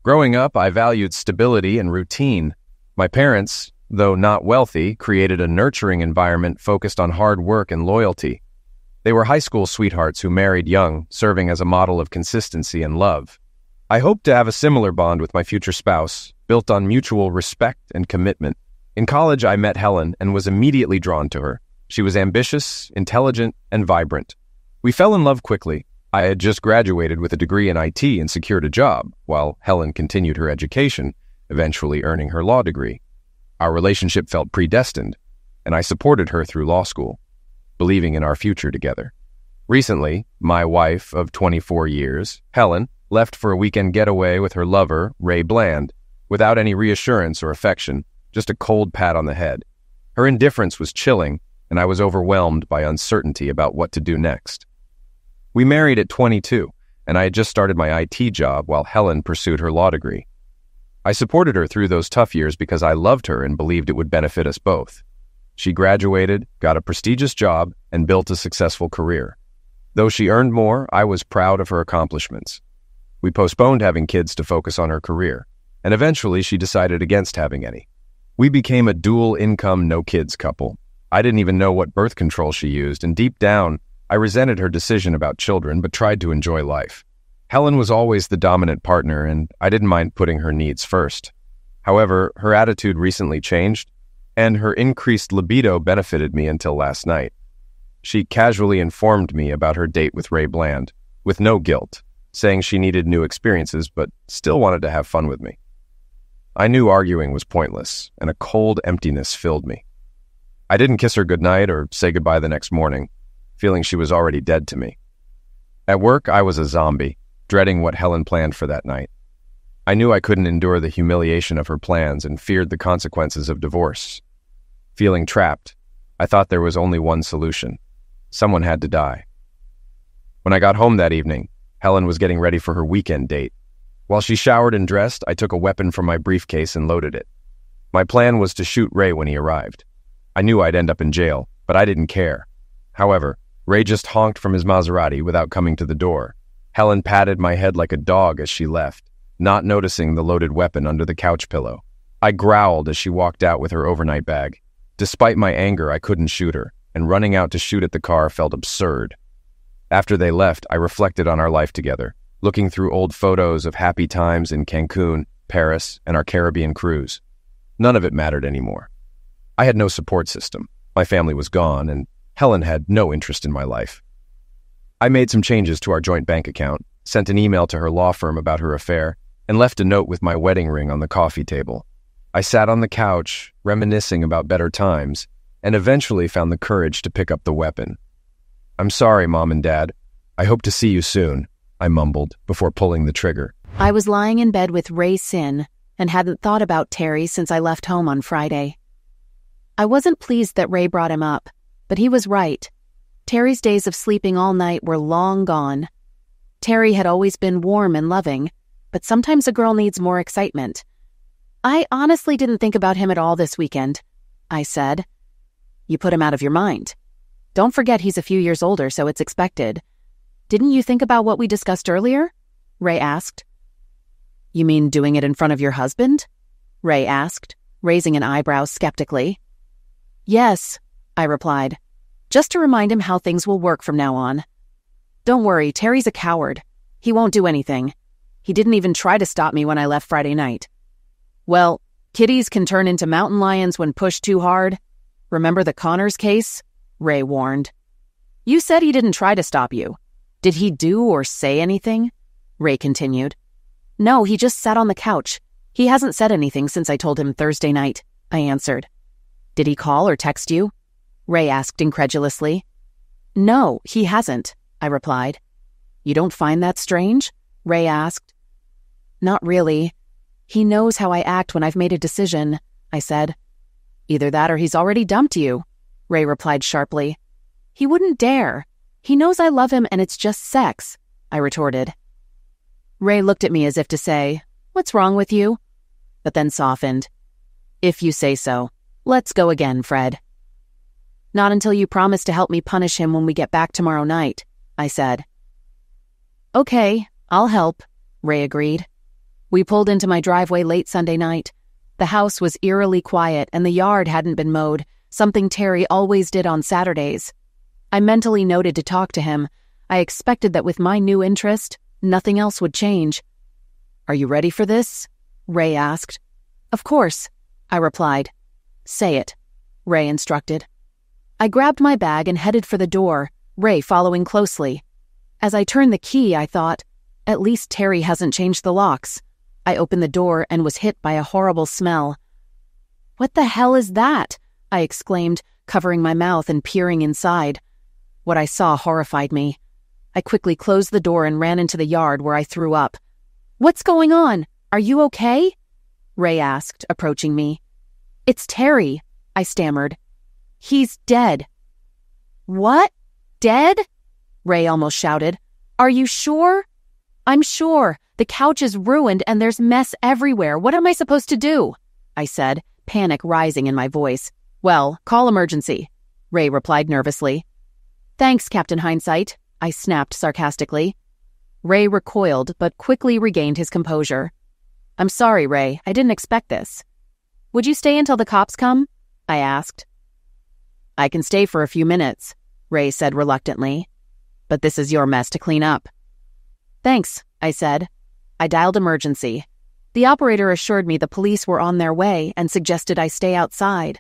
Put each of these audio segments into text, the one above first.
Growing up, I valued stability and routine. My parents, though not wealthy, created a nurturing environment focused on hard work and loyalty. They were high school sweethearts who married young, serving as a model of consistency and love. I hoped to have a similar bond with my future spouse, built on mutual respect and commitment. In college, I met Helen and was immediately drawn to her. She was ambitious, intelligent, and vibrant. We fell in love quickly. I had just graduated with a degree in IT and secured a job, while Helen continued her education, eventually earning her law degree. Our relationship felt predestined, and I supported her through law school, believing in our future together. Recently, my wife of 24 years, Helen, left for a weekend getaway with her lover, Ray Bland, without any reassurance or affection, just a cold pat on the head. Her indifference was chilling, and I was overwhelmed by uncertainty about what to do next. We married at 22, and I had just started my IT job while Helen pursued her law degree. I supported her through those tough years because I loved her and believed it would benefit us both. She graduated, got a prestigious job, and built a successful career. Though she earned more, I was proud of her accomplishments. We postponed having kids to focus on her career, and eventually she decided against having any. We became a dual-income, no-kids couple. I didn't even know what birth control she used, and deep down, I resented her decision about children but tried to enjoy life. Helen was always the dominant partner, and I didn't mind putting her needs first. However, her attitude recently changed, and her increased libido benefited me until last night. She casually informed me about her date with Ray Bland, with no guilt, saying she needed new experiences but still wanted to have fun with me. I knew arguing was pointless, and a cold emptiness filled me. I didn't kiss her goodnight or say goodbye the next morning, feeling she was already dead to me. At work, I was a zombie, dreading what Helen planned for that night. I knew I couldn't endure the humiliation of her plans and feared the consequences of divorce. Feeling trapped, I thought there was only one solution. Someone had to die. When I got home that evening, Helen was getting ready for her weekend date. While she showered and dressed, I took a weapon from my briefcase and loaded it. My plan was to shoot Ray when he arrived. I knew I'd end up in jail, but I didn't care. However, Ray just honked from his Maserati without coming to the door. Helen patted my head like a dog as she left, not noticing the loaded weapon under the couch pillow. I growled as she walked out with her overnight bag. Despite my anger, I couldn't shoot her, and running out to shoot at the car felt absurd. After they left, I reflected on our life together, looking through old photos of happy times in Cancun, Paris, and our Caribbean cruise. None of it mattered anymore. I had no support system. My family was gone, and Helen had no interest in my life. I made some changes to our joint bank account, sent an email to her law firm about her affair, and left a note with my wedding ring on the coffee table. I sat on the couch, reminiscing about better times, and eventually found the courage to pick up the weapon. "I'm sorry, Mom and Dad. I hope to see you soon," I mumbled before pulling the trigger. I was lying in bed with Ray Sin and hadn't thought about Terry since I left home on Friday. I wasn't pleased that Ray brought him up, but he was right. Terry's days of sleeping all night were long gone. Terry had always been warm and loving, but sometimes a girl needs more excitement. "I honestly didn't think about him at all this weekend," I said. "You put him out of your mind. Don't forget he's a few years older, so it's expected. Didn't you think about what we discussed earlier?" Ray asked. "You mean doing it in front of your husband?" Ray asked, raising an eyebrow skeptically. "Yes," I replied, "just to remind him how things will work from now on. Don't worry, Terry's a coward. He won't do anything. He didn't even try to stop me when I left Friday night." "Well, kitties can turn into mountain lions when pushed too hard. Remember the Connors case?" Ray warned. "You said he didn't try to stop you. Did he do or say anything?" Ray continued. "No, he just sat on the couch. He hasn't said anything since I told him Thursday night," I answered. "Did he call or text you?" Ray asked incredulously. "No, he hasn't," I replied. "You don't find that strange?" Ray asked. "Not really. He knows how I act when I've made a decision," I said. "Either that or he's already dumped you," Ray replied sharply. "He wouldn't dare. He knows I love him and it's just sex," I retorted. Ray looked at me as if to say, "What's wrong with you?" but then softened. "If you say so. Let's go again, Fred." "Not until you promise to help me punish him when we get back tomorrow night," I said. "Okay, I'll help," Ray agreed. We pulled into my driveway late Sunday night. The house was eerily quiet and the yard hadn't been mowed, something Terry always did on Saturdays. I mentally noted to talk to him. I expected that with my new interest, nothing else would change. "Are you ready for this?" Ray asked. "Of course," I replied. "Say it," Ray instructed. I grabbed my bag and headed for the door, Ray following closely. As I turned the key, I thought, at least Terry hasn't changed the locks. I opened the door and was hit by a horrible smell. "What the hell is that?" I exclaimed, covering my mouth and peering inside. What I saw horrified me. I quickly closed the door and ran into the yard where I threw up. "What's going on? Are you okay?" Ray asked, approaching me. "It's Terry," I stammered. "He's dead." "What? Dead?" Ray almost shouted. "Are you sure?" "I'm sure. The couch is ruined and there's mess everywhere. What am I supposed to do?" I said, panic rising in my voice. "Well, call emergency," Ray replied nervously. "Thanks, Captain Hindsight," I snapped sarcastically. Ray recoiled, but quickly regained his composure. "I'm sorry, Ray. I didn't expect this." "Would you stay until the cops come?" I asked. "I can stay for a few minutes," Ray said reluctantly. "But this is your mess to clean up." "Thanks," I said. I dialed emergency. The operator assured me the police were on their way and suggested I stay outside.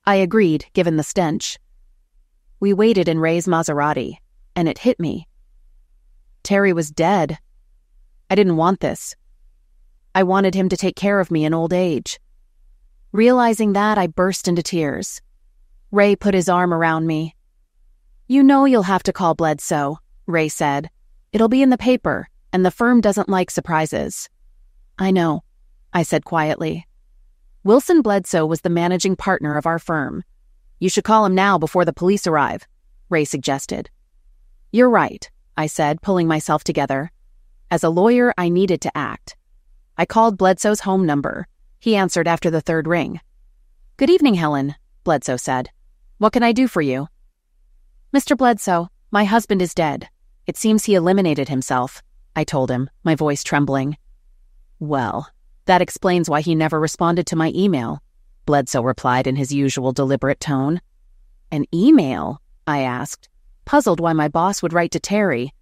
I agreed, given the stench. We waited in Ray's Maserati, and it hit me. Terry was dead. I didn't want this. I wanted him to take care of me in old age. Realizing that, I burst into tears. Ray put his arm around me. "You know you'll have to call Bledsoe," Ray said. "It'll be in the paper, and the firm doesn't like surprises." "I know," I said quietly. Wilson Bledsoe was the managing partner of our firm. "You should call him now before the police arrive," Ray suggested. "You're right," I said, pulling myself together. As a lawyer, I needed to act. I called Bledsoe's home number. He answered after the third ring. "Good evening, Helen," Bledsoe said. "What can I do for you?" "Mr. Bledsoe, my husband is dead. It seems he eliminated himself," I told him, my voice trembling. "Well, that explains why he never responded to my email," Bledsoe replied in his usual deliberate tone. "An email?" I asked, puzzled why my boss would write to Terry.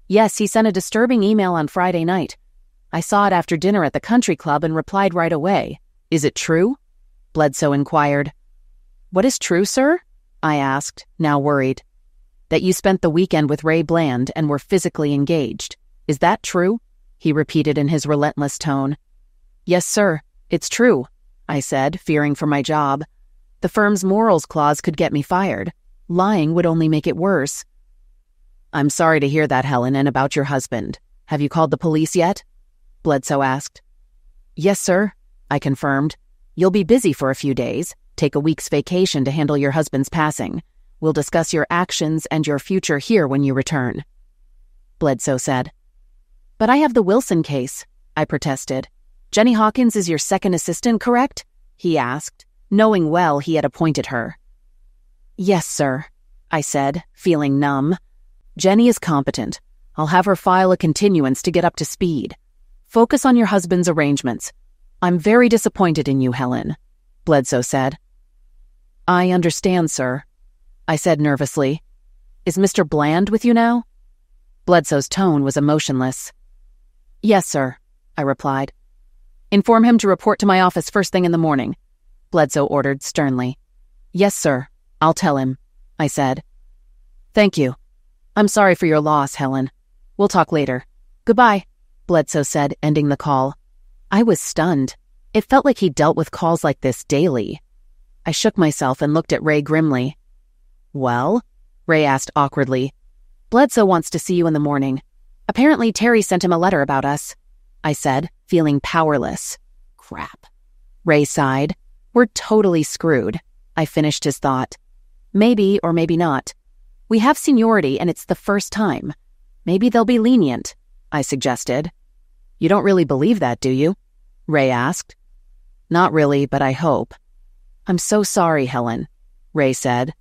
"Yes, he sent a disturbing email on Friday night. I saw it after dinner at the country club and replied right away. Is it true?" Bledsoe inquired. "What is true, sir?" I asked, now worried. "That you spent the weekend with Ray Bland and were physically engaged. Is that true?" he repeated in his relentless tone. "Yes, sir, it's true," I said, fearing for my job. The firm's morals clause could get me fired. Lying would only make it worse. "I'm sorry to hear that, Helen, and about your husband. Have you called the police yet?" Bledsoe asked. "Yes, sir," I confirmed. "You'll be busy for a few days. Take a week's vacation to handle your husband's passing. We'll discuss your actions and your future here when you return," Bledsoe said. "But I have the Wilson case," I protested. "Jenny Hawkins is your second assistant, correct?" he asked, knowing well he had appointed her. "Yes, sir," I said, feeling numb. "Jenny is competent. I'll have her file a continuance to get up to speed. Focus on your husband's arrangements. I'm very disappointed in you, Helen," Bledsoe said. "I understand, sir," I said nervously. "Is Mr. Bland with you now?" Bledsoe's tone was emotionless. "Yes, sir," I replied. "Inform him to report to my office first thing in the morning," Bledsoe ordered sternly. "Yes, sir. I'll tell him," I said. "Thank you. I'm sorry for your loss, Helen. We'll talk later. Goodbye," Bledsoe said, ending the call. I was stunned. It felt like he dealt with calls like this daily. I shook myself and looked at Ray grimly. "Well?" Ray asked awkwardly. "Bledsoe wants to see you in the morning. Apparently Terry sent him a letter about us," I said, feeling powerless. Crap. Ray sighed. "We're totally screwed," I finished his thought. "Maybe or maybe not. We have seniority and it's the first time. Maybe they'll be lenient," I suggested. "You don't really believe that, do you?" Ray asked. "Not really, but I hope." "I'm so sorry, Helen," Ray said.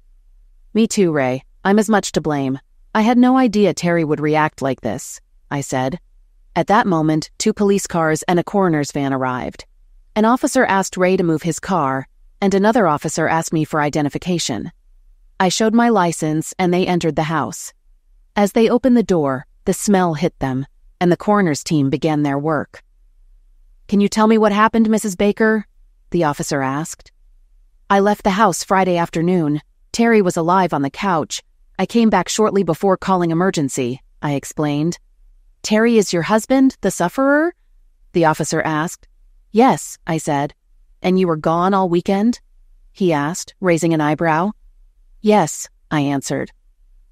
"Me too, Ray. I'm as much to blame. I had no idea Terry would react like this," I said. At that moment, 2 police cars and a coroner's van arrived. An officer asked Ray to move his car, and another officer asked me for identification. I showed my license, and they entered the house. As they opened the door, the smell hit them, and the coroner's team began their work. "Can you tell me what happened, Mrs. Baker?" the officer asked. "I left the house Friday afternoon. Terry was alive on the couch. I came back shortly before calling emergency," I explained. "Terry is your husband, the sufferer?" the officer asked. "Yes," I said. "And you were gone all weekend?" he asked, raising an eyebrow. "Yes," I answered.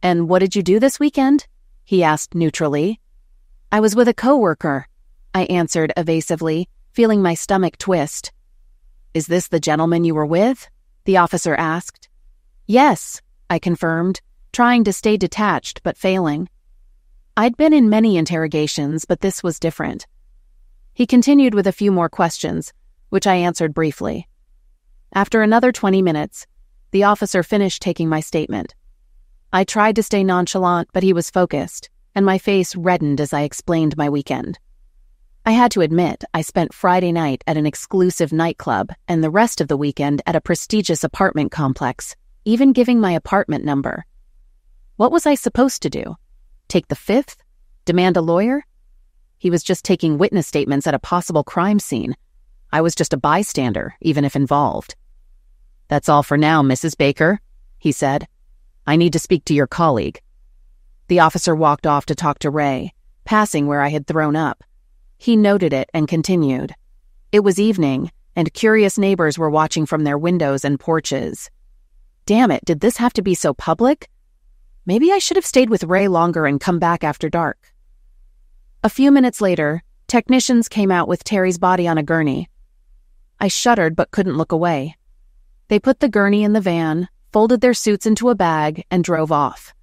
"And what did you do this weekend?" he asked neutrally. "I was with a coworker," I answered evasively, feeling my stomach twist. "Is this the gentleman you were with?" the officer asked. "Yes," I confirmed, trying to stay detached but failing. I'd been in many interrogations, but this was different. He continued with a few more questions, which I answered briefly. After another 20 minutes, the officer finished taking my statement. I tried to stay nonchalant, but he was focused, and my face reddened as I explained my weekend. I had to admit, I spent Friday night at an exclusive nightclub and the rest of the weekend at a prestigious apartment complex, even giving my apartment number. What was I supposed to do? Take the fifth? Demand a lawyer? He was just taking witness statements at a possible crime scene. I was just a bystander, even if involved. "That's all for now, Mrs. Baker," he said. "I need to speak to your colleague." The officer walked off to talk to Ray, passing where I had thrown up. He noted it and continued. It was evening, and curious neighbors were watching from their windows and porches. Damn it, did this have to be so public? Maybe I should have stayed with Ray longer and come back after dark. A few minutes later, technicians came out with Terry's body on a gurney. I shuddered but couldn't look away. They put the gurney in the van, folded their suits into a bag, and drove off.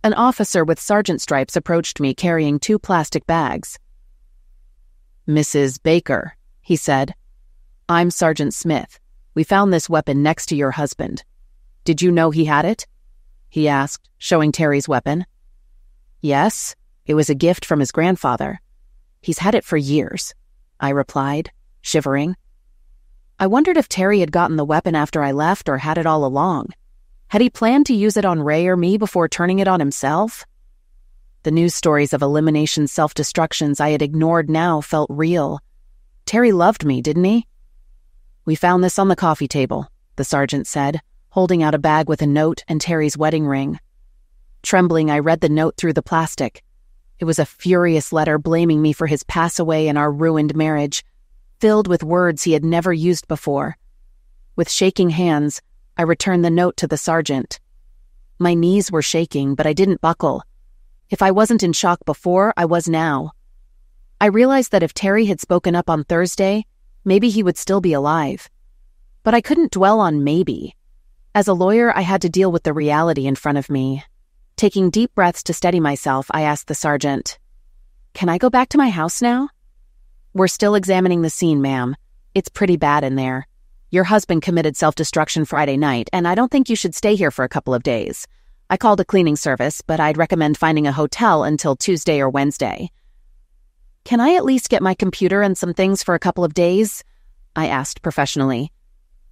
An officer with sergeant stripes approached me carrying 2 plastic bags. "Mrs. Baker," he said. "I'm Sergeant Smith. We found this weapon next to your husband. Did you know he had it?" he asked, showing Terry's weapon. "Yes, it was a gift from his grandfather. He's had it for years," I replied, shivering. I wondered if Terry had gotten the weapon after I left or had it all along. Had he planned to use it on Ray or me before turning it on himself? The news stories of elimination self-destructions I had ignored now felt real. Terry loved me, didn't he? "We found this on the coffee table," the sergeant said, holding out a bag with a note and Terry's wedding ring. Trembling, I read the note through the plastic. It was a furious letter blaming me for his pass away and our ruined marriage, filled with words he had never used before. With shaking hands, I returned the note to the sergeant. My knees were shaking, but I didn't buckle. If I wasn't in shock before, I was now. I realized that if Terry had spoken up on Thursday, maybe he would still be alive. But I couldn't dwell on maybe. As a lawyer, I had to deal with the reality in front of me. Taking deep breaths to steady myself, I asked the sergeant, "Can I go back to my house now?" "We're still examining the scene, ma'am. It's pretty bad in there. Your husband committed self-destruction Friday night, and I don't think you should stay here for a couple of days. I called a cleaning service, but I'd recommend finding a hotel until Tuesday or Wednesday." "Can I at least get my computer and some things for a couple of days?" I asked professionally.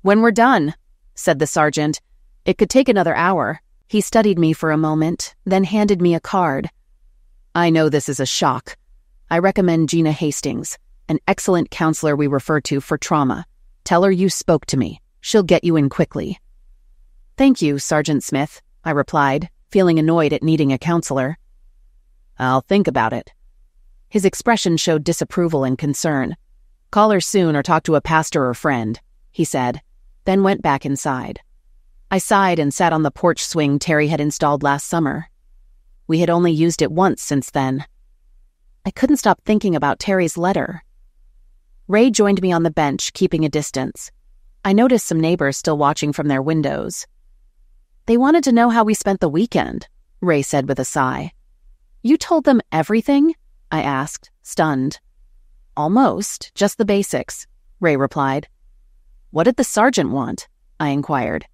"When we're done," said the sergeant. "It could take another hour." He studied me for a moment, then handed me a card. "I know this is a shock. I recommend Gina Hastings, an excellent counselor we refer to for trauma. Tell her you spoke to me. She'll get you in quickly." "Thank you, Sergeant Smith," I replied, feeling annoyed at needing a counselor. "I'll think about it." His expression showed disapproval and concern. "Call her soon or talk to a pastor or friend," he said, then went back inside. I sighed and sat on the porch swing Terry had installed last summer. We had only used it once since then. I couldn't stop thinking about Terry's letter. Ray joined me on the bench, keeping a distance. I noticed some neighbors still watching from their windows. "They wanted to know how we spent the weekend," Ray said with a sigh. "You told them everything?" I asked, stunned. "Almost, just the basics," Ray replied. "What did the sergeant want?" I inquired.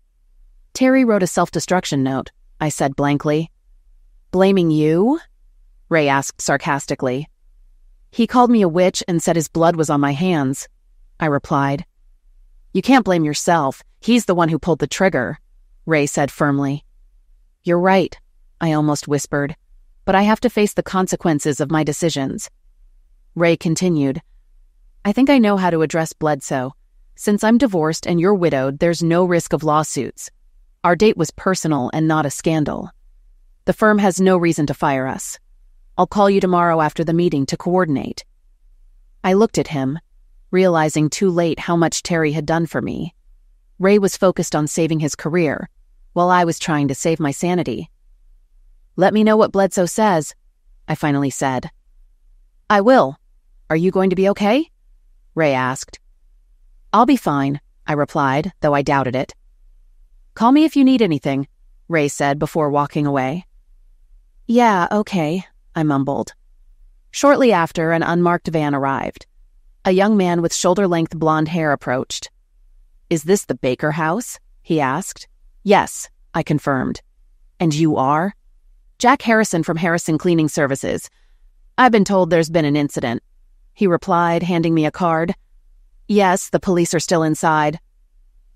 "Terry wrote a self-destruction note," I said blankly. "Blaming you?" Ray asked sarcastically. He called me a witch and said his blood was on my hands, I replied. You can't blame yourself. He's the one who pulled the trigger, Ray said firmly. You're right, I almost whispered, but I have to face the consequences of my decisions. Ray continued, I think I know how to address Bledsoe. Since I'm divorced and you're widowed, there's no risk of lawsuits. Our date was personal and not a scandal. The firm has no reason to fire us. I'll call you tomorrow after the meeting to coordinate. I looked at him, realizing too late how much Terry had done for me. Ray was focused on saving his career, while I was trying to save my sanity. Let me know what Bledsoe says, I finally said. I will. Are you going to be okay? Ray asked. I'll be fine, I replied, though I doubted it. Call me if you need anything, Ray said before walking away. Yeah, okay, I mumbled. Shortly after, an unmarked van arrived. A young man with shoulder-length blonde hair approached. Is this the Baker house? He asked. Yes, I confirmed. And you are? Jack Harrison from Harrison Cleaning Services. I've been told there's been an incident, he replied, handing me a card. Yes, the police are still inside.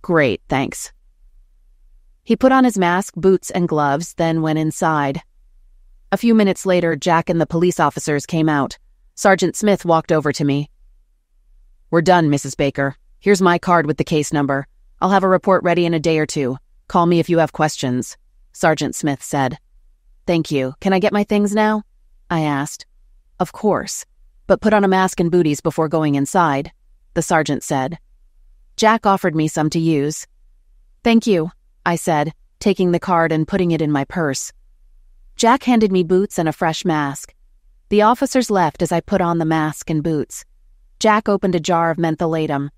Great, thanks. He put on his mask, boots, and gloves, then went inside. A few minutes later, Jack and the police officers came out. Sergeant Smith walked over to me. We're done, Mrs. Baker. Here's my card with the case number. I'll have a report ready in a day or two. Call me if you have questions, Sergeant Smith said. Thank you. Can I get my things now? I asked. Of course, but put on a mask and booties before going inside, the sergeant said. Jack offered me some to use. Thank you, I said, taking the card and putting it in my purse. Jack handed me boots and a fresh mask. The officers left as I put on the mask and boots. Jack opened a jar of mentholatum.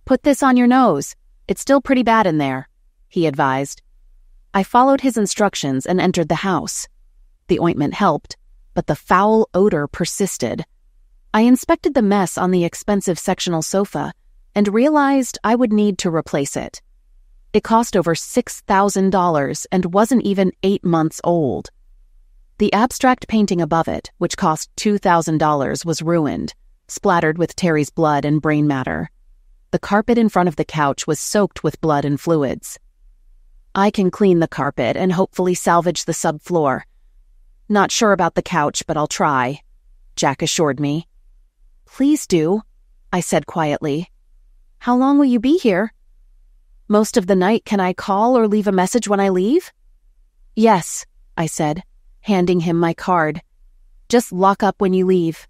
Put this on your nose. It's still pretty bad in there, he advised. I followed his instructions and entered the house. The ointment helped, but the foul odor persisted. I inspected the mess on the expensive sectional sofa and realized I would need to replace it. It cost over $6,000 and wasn't even 8 months old. The abstract painting above it, which cost $2,000, was ruined, splattered with Terry's blood and brain matter. The carpet in front of the couch was soaked with blood and fluids. I can clean the carpet and hopefully salvage the subfloor. Not sure about the couch, but I'll try, Jack assured me. Please do, I said quietly. How long will you be here? Most of the night. Can I call or leave a message when I leave? Yes, I said, handing him my card. Just lock up when you leave.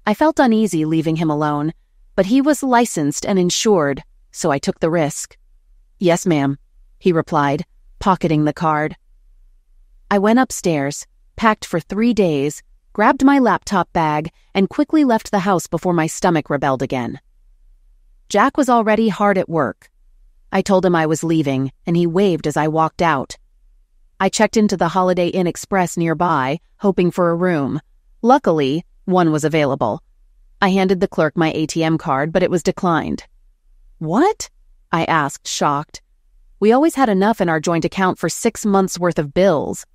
I felt uneasy leaving him alone, but he was licensed and insured, so I took the risk. Yes, ma'am, he replied, pocketing the card. I went upstairs, packed for 3 days, grabbed my laptop bag, and quickly left the house before my stomach rebelled again. Jack was already hard at work. I told him I was leaving, and he waved as I walked out. I checked into the Holiday Inn Express nearby, hoping for a room. Luckily, one was available. I handed the clerk my ATM card, but it was declined. What? I asked, shocked. We always had enough in our joint account for 6 months' worth of bills.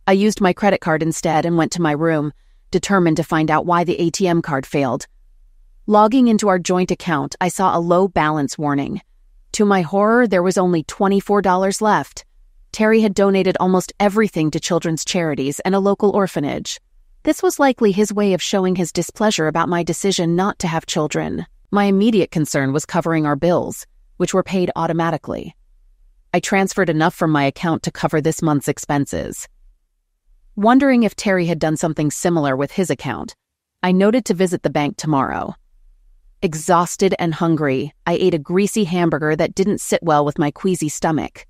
I used my credit card instead and went to my room, determined to find out why the ATM card failed. Logging into our joint account, I saw a low balance warning. To my horror, there was only $24 left. Terry had donated almost everything to children's charities and a local orphanage. This was likely his way of showing his displeasure about my decision not to have children. My immediate concern was covering our bills, which were paid automatically. I transferred enough from my account to cover this month's expenses. Wondering if Terry had done something similar with his account, I noted to visit the bank tomorrow. Exhausted and hungry, I ate a greasy hamburger that didn't sit well with my queasy stomach.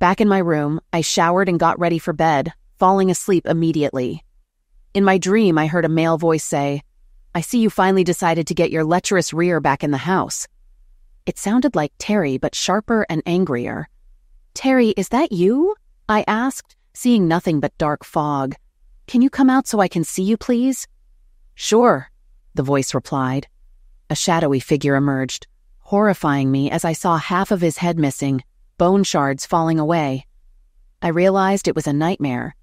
Back in my room, I showered and got ready for bed, falling asleep immediately. In my dream, I heard a male voice say, "I see you finally decided to get your lecherous rear back in the house." It sounded like Terry, but sharper and angrier. "Terry, is that you?" I asked, seeing nothing but dark fog. "Can you come out so I can see you, please?" "Sure," the voice replied. A shadowy figure emerged, horrifying me as I saw half of his head missing, bone shards falling away. I realized it was a nightmare.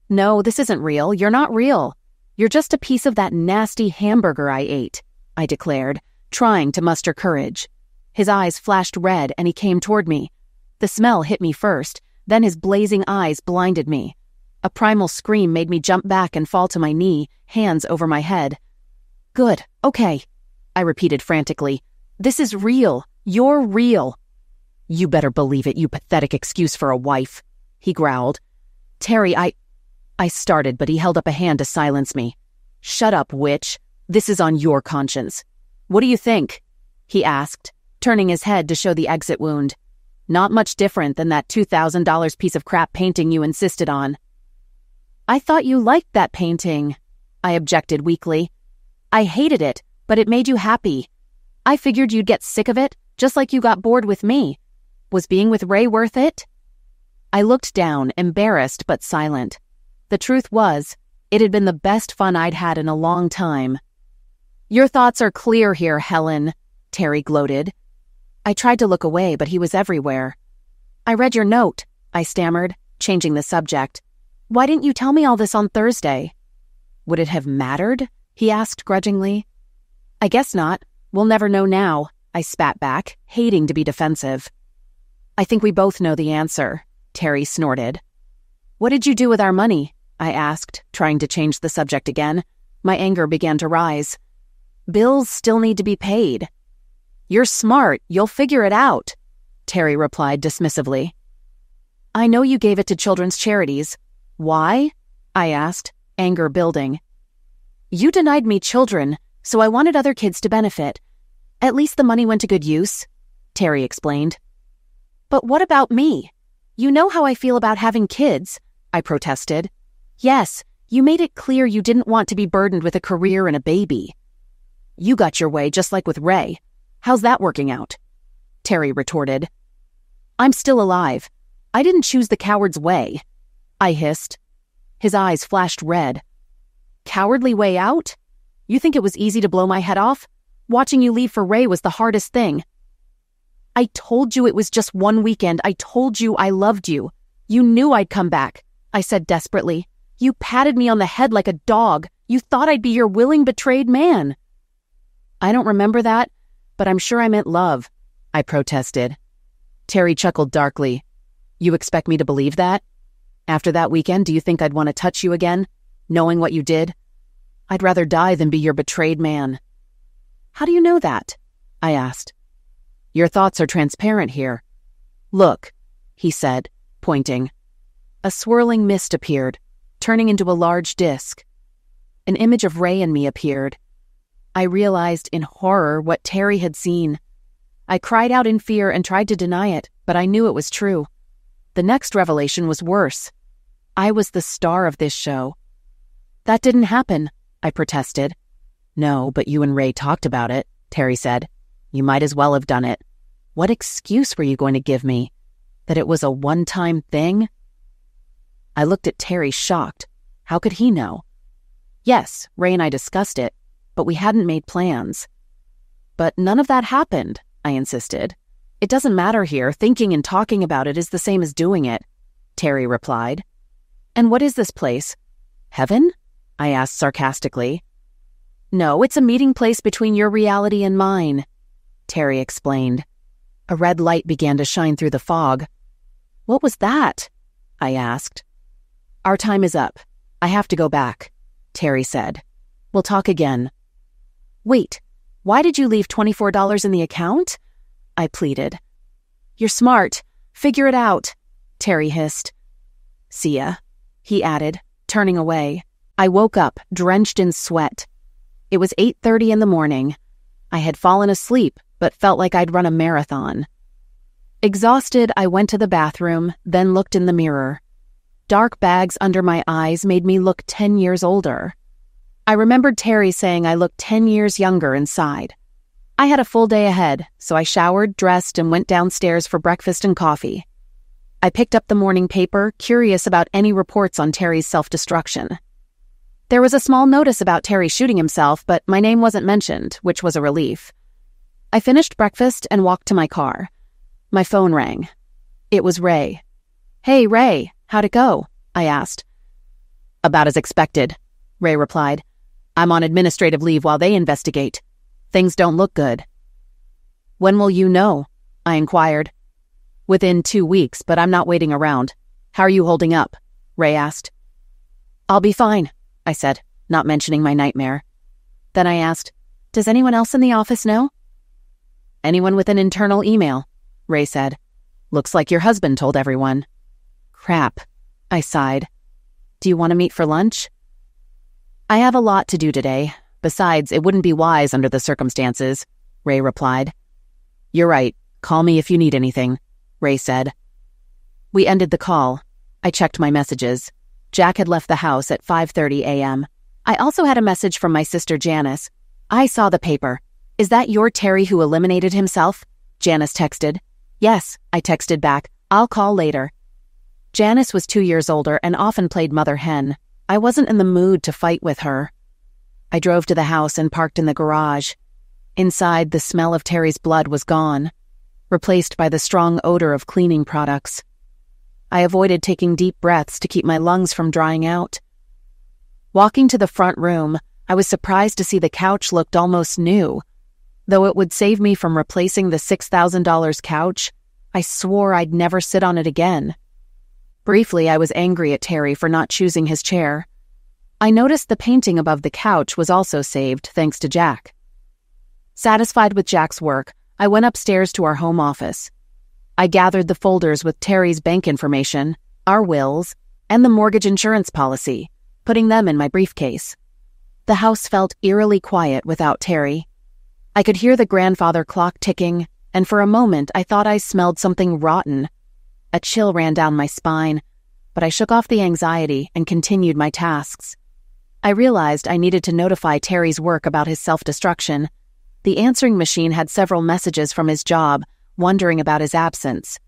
"No, this isn't real. You're not real. You're just a piece of that nasty hamburger I ate, I declared, trying to muster courage. His eyes flashed red and he came toward me. The smell hit me first, then his blazing eyes blinded me. A primal scream made me jump back and fall to my knee, hands over my head. Good, okay, I repeated frantically. This is real. You're real. You better believe it, you pathetic excuse for a wife, he growled. Terry, I started, but he held up a hand to silence me. Shut up, witch. This is on your conscience. What do you think? He asked, turning his head to show the exit wound. Not much different than that $2,000 piece of crap painting you insisted on. I thought you liked that painting, I objected weakly. I hated it, but it made you happy. I figured you'd get sick of it, just like you got bored with me. Was being with Ray worth it? I looked down, embarrassed but silent. The truth was, it had been the best fun I'd had in a long time. Your thoughts are clear here, Helen, Terry gloated. I tried to look away, but he was everywhere. I read your note, I stammered, changing the subject. Why didn't you tell me all this on Thursday? Would it have mattered? He asked grudgingly. I guess not. We'll never know now, I spat back, hating to be defensive. I think we both know the answer, Terry snorted. What did you do with our money? I asked, trying to change the subject again. My anger began to rise. Bills still need to be paid. You're smart. You'll figure it out, Terry replied dismissively. I know you gave it to children's charities. Why? I asked, anger building. You denied me children, so I wanted other kids to benefit. At least the money went to good use, Terry explained. But what about me? You know how I feel about having kids, I protested. Yes, you made it clear you didn't want to be burdened with a career and a baby. You got your way just like with Ray. How's that working out? Terry retorted. I'm still alive. I didn't choose the coward's way, I hissed. His eyes flashed red. Cowardly way out? You think it was easy to blow my head off? Watching you leave for Ray was the hardest thing. I told you it was just one weekend. I told you I loved you. You knew I'd come back, I said desperately. You patted me on the head like a dog. You thought I'd be your willing, betrayed man. I don't remember that, but I'm sure I meant love, I protested. Terry chuckled darkly. You expect me to believe that? After that weekend, do you think I'd want to touch you again, knowing what you did? I'd rather die than be your betrayed man. How do you know that? I asked. Your thoughts are transparent here. Look, he said, pointing. A swirling mist appeared, turning into a large disk. An image of Ray and me appeared. I realized in horror what Terry had seen. I cried out in fear and tried to deny it, but I knew it was true. The next revelation was worse. I was the star of this show. That didn't happen, I protested. No, but you and Ray talked about it, Terry said. You might as well have done it. What excuse were you going to give me? That it was a one-time thing? I looked at Terry shocked. How could he know? Yes, Ray and I discussed it, but we hadn't made plans. But none of that happened, I insisted. It doesn't matter here. Thinking and talking about it is the same as doing it, Terry replied. And what is this place? Heaven? I asked sarcastically. No, it's a meeting place between your reality and mine, Terry explained. A red light began to shine through the fog. What was that? I asked. Our time is up. I have to go back, Terry said. We'll talk again. Wait, why did you leave $24 in the account? I pleaded. You're smart. Figure it out, Terry hissed. See ya, he added, turning away. I woke up, drenched in sweat. It was 8:30 in the morning. I had fallen asleep, but felt like I'd run a marathon. Exhausted, I went to the bathroom, then looked in the mirror. Dark bags under my eyes made me look 10 years older. I remembered Terry saying I looked 10 years younger inside. I had a full day ahead, so I showered, dressed, and went downstairs for breakfast and coffee. I picked up the morning paper, curious about any reports on Terry's self-destruction. There was a small notice about Terry shooting himself, but my name wasn't mentioned, which was a relief. I finished breakfast and walked to my car. My phone rang. It was Ray. Hey, Ray, how'd it go? I asked. About as expected, Ray replied. I'm on administrative leave while they investigate. Things don't look good. When will you know? I inquired. Within 2 weeks, but I'm not waiting around. How are you holding up? Ray asked. I'll be fine, I said, not mentioning my nightmare. Then I asked, does anyone else in the office know? Anyone with an internal email, Ray said. Looks like your husband told everyone. Crap, I sighed. Do you want to meet for lunch? I have a lot to do today. Besides, it wouldn't be wise under the circumstances, Ray replied. You're right. Call me if you need anything, Ray said. We ended the call. I checked my messages. Jack had left the house at 5:30 a.m. I also had a message from my sister Janice. I saw the paper. Is that your Terry who eliminated himself? Janice texted. Yes, I texted back. I'll call later. Janice was 2 years older and often played mother hen. I wasn't in the mood to fight with her. I drove to the house and parked in the garage. Inside, the smell of Terry's blood was gone, replaced by the strong odor of cleaning products. I avoided taking deep breaths to keep my lungs from drying out. Walking to the front room, I was surprised to see the couch looked almost new. Though it would save me from replacing the $6,000 couch, I swore I'd never sit on it again. Briefly, I was angry at Terry for not choosing his chair. I noticed the painting above the couch was also saved thanks to Jack. Satisfied with Jack's work, I went upstairs to our home office. I gathered the folders with Terry's bank information, our wills, and the mortgage insurance policy, putting them in my briefcase. The house felt eerily quiet without Terry. I could hear the grandfather clock ticking, and for a moment I thought I smelled something rotten. A chill ran down my spine, but I shook off the anxiety and continued my tasks. I realized I needed to notify Terry's work about his self-destruction. The answering machine had several messages from his job, wondering about his absence.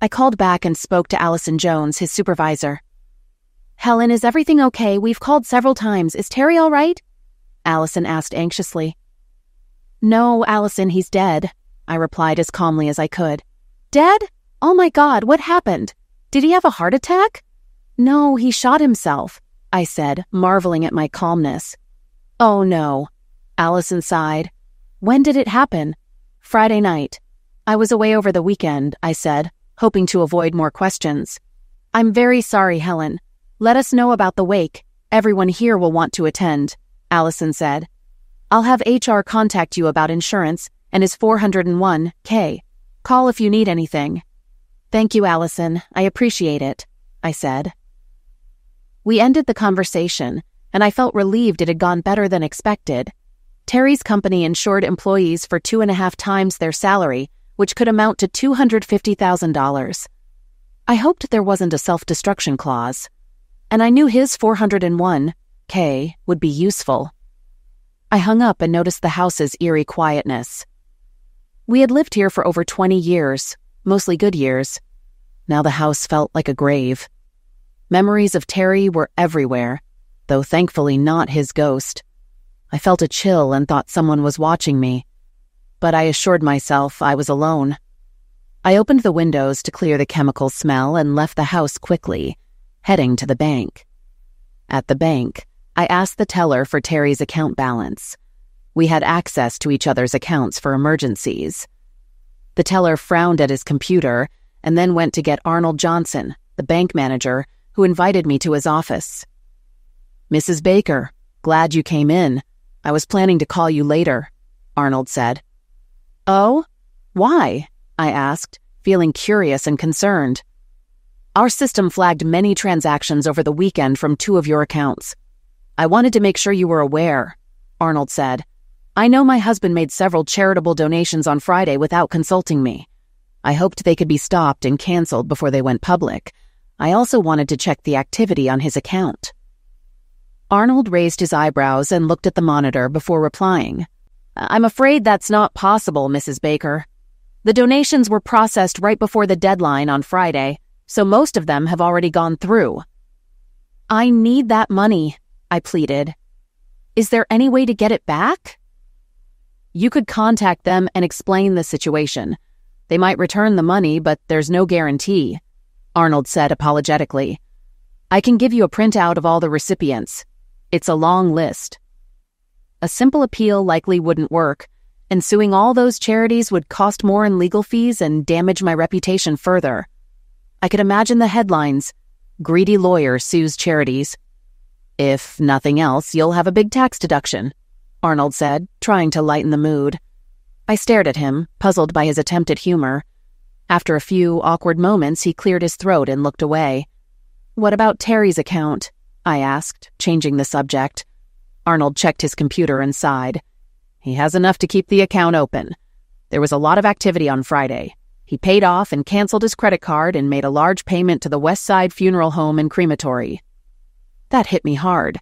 I called back and spoke to Allison Jones, his supervisor. Helen, is everything okay? We've called several times. Is Terry all right? Allison asked anxiously. No, Allison, he's dead, I replied as calmly as I could. Dead? Oh my God, what happened? Did he have a heart attack? No, he shot himself, I said, marveling at my calmness. Oh no, Allison sighed. When did it happen? Friday night. I was away over the weekend, I said, hoping to avoid more questions. I'm very sorry, Helen. Let us know about the wake. Everyone here will want to attend, Allison said. I'll have HR contact you about insurance and his $401K. Call if you need anything. Thank you, Allison. I appreciate it, I said. We ended the conversation, and I felt relieved it had gone better than expected. Terry's company insured employees for 2.5 times their salary, which could amount to $250,000. I hoped there wasn't a self-destruction clause, and I knew his $401K would be useful. I hung up and noticed the house's eerie quietness. We had lived here for over 20 years, mostly good years. Now the house felt like a grave. Memories of Terry were everywhere, though thankfully not his ghost. I felt a chill and thought someone was watching me, but I assured myself I was alone. I opened the windows to clear the chemical smell and left the house quickly, heading to the bank. At the bank, I asked the teller for Terry's account balance. We had access to each other's accounts for emergencies. The teller frowned at his computer and then went to get Arnold Johnson, the bank manager, who invited me to his office. Mrs. Baker, glad you came in. I was planning to call you later, Arnold said. Oh? Why? I asked, feeling curious and concerned. Our system flagged many transactions over the weekend from 2 of your accounts. I wanted to make sure you were aware, Arnold said. I know my husband made several charitable donations on Friday without consulting me. I hoped they could be stopped and canceled before they went public. I also wanted to check the activity on his account. Arnold raised his eyebrows and looked at the monitor before replying. I'm afraid that's not possible, Mrs. Baker. The donations were processed right before the deadline on Friday, so most of them have already gone through. I need that money, I pleaded. Is there any way to get it back? You could contact them and explain the situation. They might return the money, but there's no guarantee, Arnold said apologetically. I can give you a printout of all the recipients. It's a long list. A simple appeal likely wouldn't work, and suing all those charities would cost more in legal fees and damage my reputation further. I could imagine the headlines: "Greedy lawyer sues charities." "If nothing else, you'll have a big tax deduction," Arnold said, trying to lighten the mood. I stared at him, puzzled by his attempt at humor. After a few awkward moments, he cleared his throat and looked away. "What about Terry's account?" I asked, changing the subject. Arnold checked his computer and sighed. "He has enough to keep the account open. There was a lot of activity on Friday. He paid off and canceled his credit card and made a large payment to the West Side Funeral Home and Crematory." That hit me hard.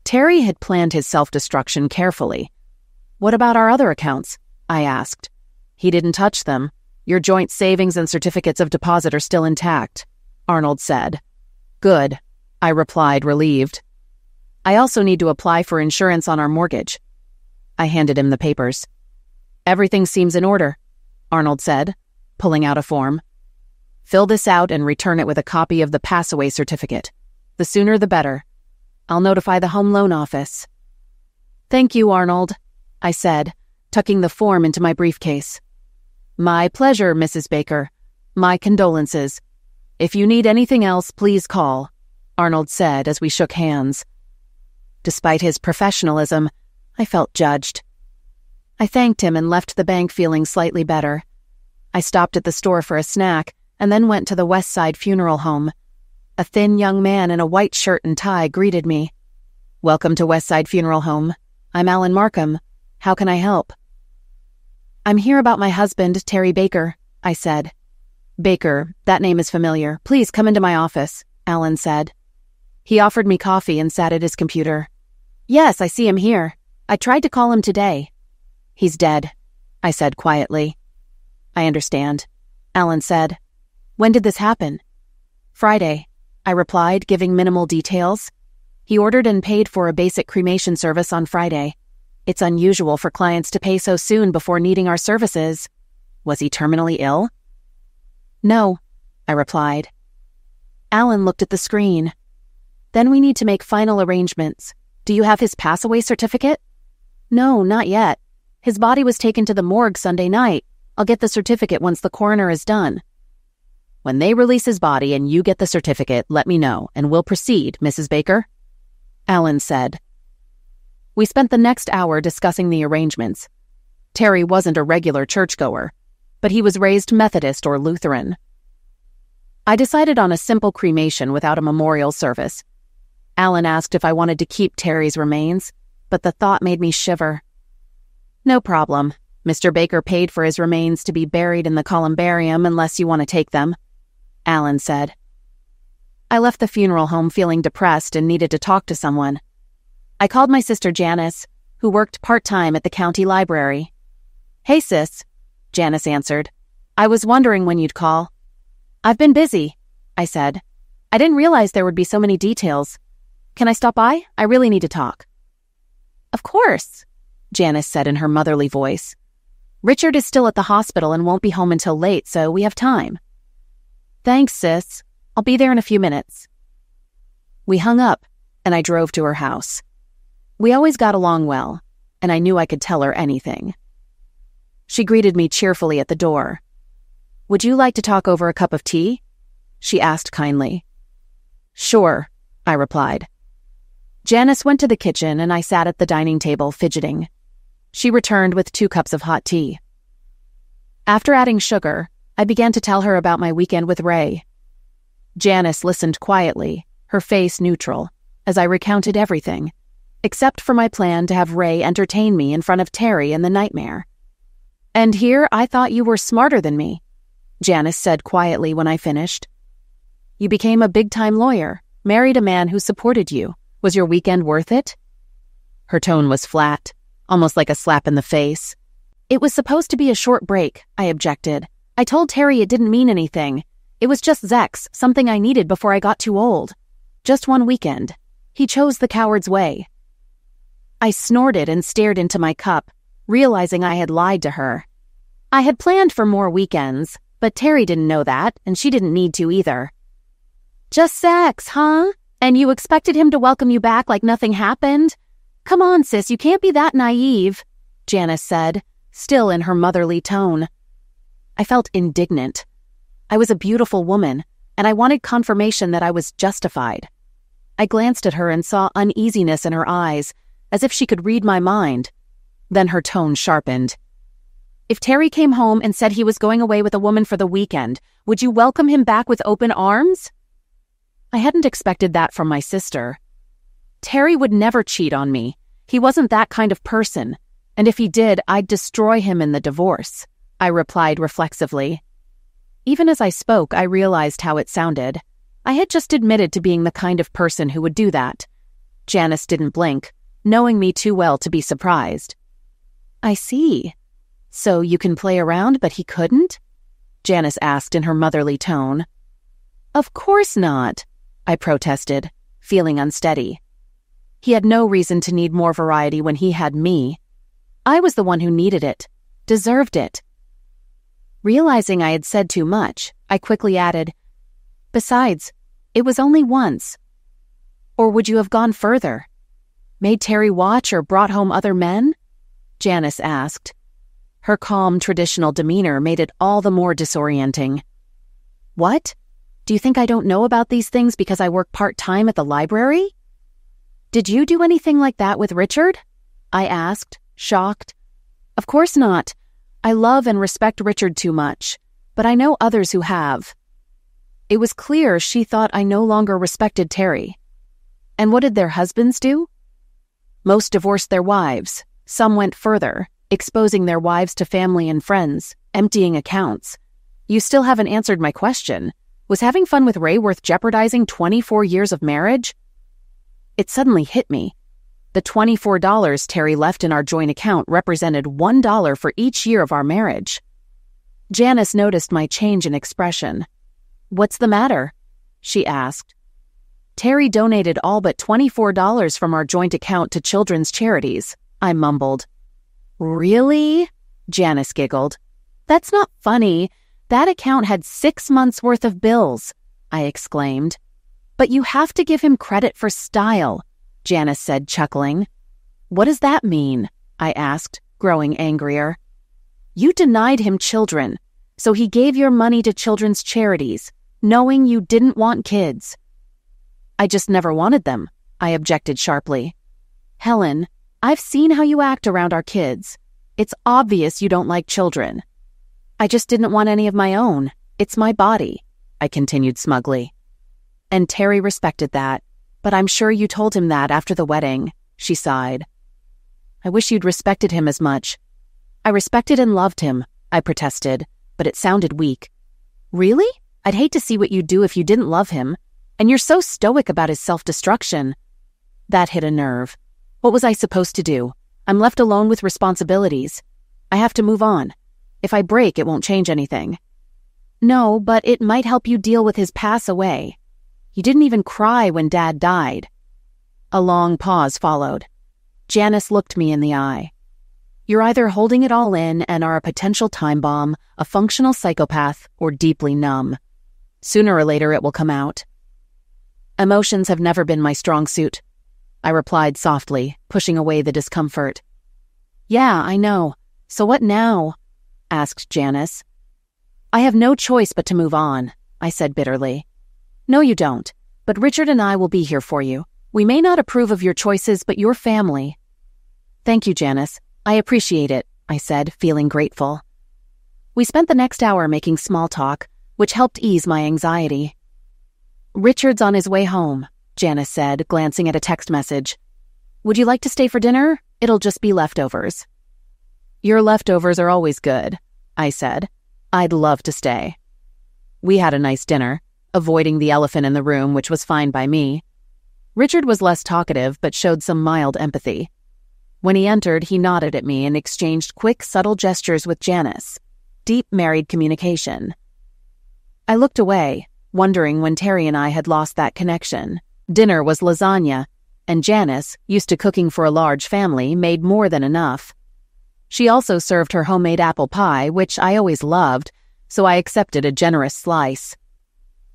Terry had planned his self-destruction carefully. "What about our other accounts?" I asked. "He didn't touch them. Your joint savings and certificates of deposit are still intact," Arnold said. "Good," I replied, relieved. "I also need to apply for insurance on our mortgage." I handed him the papers. "Everything seems in order," Arnold said, pulling out a form. "Fill this out and return it with a copy of the pass-away certificate. The sooner the better. I'll notify the home loan office." "Thank you, Arnold," I said, tucking the form into my briefcase. "My pleasure, Mrs. Baker. My condolences. If you need anything else, please call," Arnold said as we shook hands. Despite his professionalism, I felt judged. I thanked him and left the bank feeling slightly better. I stopped at the store for a snack and then went to the West Side Funeral Home. A thin young man in a white shirt and tie greeted me. "Welcome to West Side Funeral Home. I'm Alan Markham. How can I help?" "I'm here about my husband, Terry Baker," I said. "Baker, that name is familiar. Please come into my office," Alan said. He offered me coffee and sat at his computer. "Yes, I see him here. I tried to call him today." "He's dead," I said quietly. "I understand," Alan said. "When did this happen?" "Friday," I replied, giving minimal details. "He ordered and paid for a basic cremation service on Friday. It's unusual for clients to pay so soon before needing our services. Was he terminally ill?" "No," I replied. Alan looked at the screen. "Then we need to make final arrangements. Do you have his pass-away certificate?" "No, not yet. His body was taken to the morgue Sunday night. I'll get the certificate once the coroner is done." "When they release his body and you get the certificate, let me know, and we'll proceed, Mrs. Baker," Alan said. We spent the next hour discussing the arrangements. Terry wasn't a regular churchgoer, but he was raised Methodist or Lutheran. I decided on a simple cremation without a memorial service. Alan asked if I wanted to keep Terry's remains, but the thought made me shiver. "No problem. Mr. Baker paid for his remains to be buried in the columbarium unless you want to take them," Alan said. I left the funeral home feeling depressed and needed to talk to someone. I called my sister Janice, who worked part-time at the county library. "Hey, sis," Janice answered. "I was wondering when you'd call." "I've been busy," I said. "I didn't realize there would be so many details. Can I stop by? I really need to talk." "Of course," Janice said in her motherly voice. "Richard is still at the hospital and won't be home until late, so we have time." "Thanks, sis. I'll be there in a few minutes." We hung up, and I drove to her house. We always got along well, and I knew I could tell her anything. She greeted me cheerfully at the door. "Would you like to talk over a cup of tea?" she asked kindly. "Sure," I replied. Janice went to the kitchen, and I sat at the dining table fidgeting. She returned with 2 cups of hot tea. After adding sugar, I began to tell her about my weekend with Ray. Janice listened quietly, her face neutral, as I recounted everything, except for my plan to have Ray entertain me in front of Terry in the nightmare. "And here I thought you were smarter than me," Janice said quietly when I finished. "You became a big-time lawyer, married a man who supported you. Was your weekend worth it?" Her tone was flat, almost like a slap in the face. "It was supposed to be a short break," I objected. "I told Terry it didn't mean anything. It was just Zex, something I needed before I got too old. Just one weekend. He chose the coward's way." I snorted and stared into my cup, realizing I had lied to her. I had planned for more weekends, but Terry didn't know that, and she didn't need to either. "Just sex, huh? And you expected him to welcome you back like nothing happened? "Come on, sis, you can't be that naive," Janice said, still in her motherly tone. I felt indignant. I was a beautiful woman, and I wanted confirmation that I was justified. I glanced at her and saw uneasiness in her eyes, as if she could read my mind. Then her tone sharpened. "If Terry came home and said he was going away with a woman for the weekend, would you welcome him back with open arms?" I hadn't expected that from my sister. Terry would never cheat on me. He wasn't that kind of person, and if he did, I'd destroy him in the divorce, I replied reflexively. Even as I spoke, I realized how it sounded. I had just admitted to being the kind of person who would do that. Janice didn't blink, knowing me too well to be surprised. "I see. So you can play around, but he couldn't?" Janice asked in her motherly tone. "Of course not," I protested, feeling unsteady. He had no reason to need more variety when he had me. I was the one who needed it, deserved it. Realizing I had said too much, I quickly added, "Besides, it was only once. Or would you have gone further? Made Terry watch or brought home other men?" Janice asked. Her calm, traditional demeanor made it all the more disorienting. "What? Do you think I don't know about these things because I work part-time at the library?" "Did you do anything like that with Richard?" I asked, shocked. "Of course not. I love and respect Richard too much, but I know others who have." It was clear she thought I no longer respected Terry. And what did their husbands do? Most divorced their wives. Some went further, exposing their wives to family and friends, emptying accounts. You still haven't answered my question. Was having fun with Ray worth jeopardizing 24 years of marriage? It suddenly hit me. The $24 Terry left in our joint account represented $1 for each year of our marriage. Janice noticed my change in expression. "What's the matter?" she asked. "Terry donated all but $24 from our joint account to children's charities," I mumbled. "Really?" Janice giggled. "That's not funny. That account had 6 months' worth of bills," I exclaimed. "But you have to give him credit for style," Janice said, chuckling. "What does that mean?" I asked, growing angrier. "You denied him children, so he gave your money to children's charities, knowing you didn't want kids." "I just never wanted them," I objected sharply. "Helen, I've seen how you act around our kids. It's obvious you don't like children." "I just didn't want any of my own. It's my body," I continued smugly. "And Terry respected that, but I'm sure you told him that after the wedding," she sighed. "I wish you'd respected him as much." "I respected and loved him," I protested, but it sounded weak. "Really? I'd hate to see what you'd do if you didn't love him. And you're so stoic about his self-destruction." That hit a nerve. What was I supposed to do? I'm left alone with responsibilities. I have to move on. If I break, it won't change anything. "No, but it might help you deal with his pass away. You didn't even cry when Dad died." A long pause followed. Janice looked me in the eye. "You're either holding it all in and are a potential time bomb, a functional psychopath, or deeply numb. Sooner or later it will come out." "Emotions have never been my strong suit," I replied softly, pushing away the discomfort. "Yeah, I know. So what now?" asked Janice. "I have no choice but to move on," I said bitterly. "No, you don't. But Richard and I will be here for you. We may not approve of your choices, but you're family." "Thank you, Janice. I appreciate it," I said, feeling grateful. We spent the next hour making small talk, which helped ease my anxiety. "Richard's on his way home," Janice said, glancing at a text message. "Would you like to stay for dinner? It'll just be leftovers." "Your leftovers are always good," I said. "I'd love to stay." We had a nice dinner, avoiding the elephant in the room, which was fine by me. Richard was less talkative, but showed some mild empathy. When he entered, he nodded at me and exchanged quick, subtle gestures with Janice. Deep married communication. I looked away, wondering when Terry and I had lost that connection. Dinner was lasagna, and Janice, used to cooking for a large family, made more than enough. She also served her homemade apple pie, which I always loved, so I accepted a generous slice.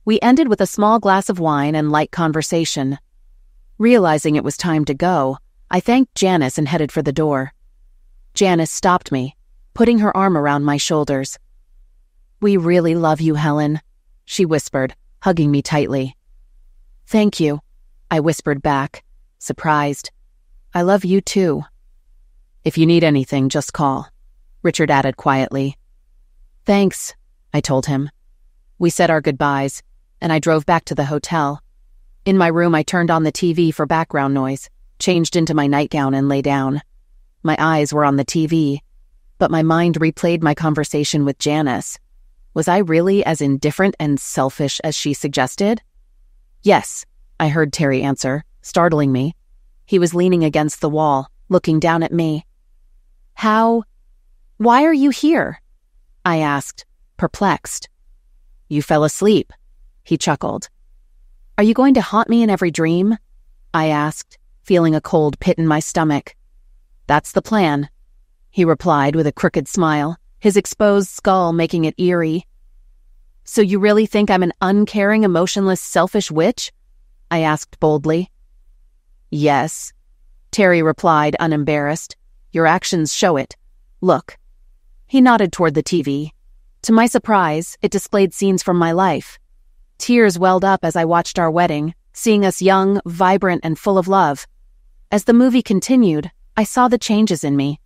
We ended with a small glass of wine and light conversation. Realizing it was time to go, I thanked Janice and headed for the door. Janice stopped me, putting her arm around my shoulders. "We really love you, Helen," she whispered, hugging me tightly. "Thank you," I whispered back, surprised. "I love you too." "If you need anything, just call," Richard added quietly. "Thanks," I told him. We said our goodbyes, and I drove back to the hotel. In my room, I turned on the TV for background noise, changed into my nightgown, and lay down. My eyes were on the TV, but my mind replayed my conversation with Janice. Was I really as indifferent and selfish as she suggested? "Yes," I heard Terry answer, startling me. He was leaning against the wall, looking down at me. Why are you here?" I asked, perplexed. "You fell asleep," he chuckled. "Are you going to haunt me in every dream?" I asked, feeling a cold pit in my stomach. "That's the plan," he replied with a crooked smile, his exposed skull making it eerie. "So you really think I'm an uncaring, emotionless, selfish witch?" I asked boldly. "Yes," Terry replied, unembarrassed. "Your actions show it. Look." He nodded toward the TV. To my surprise, it displayed scenes from my life. Tears welled up as I watched our wedding, seeing us young, vibrant, and full of love. As the movie continued, I saw the changes in me.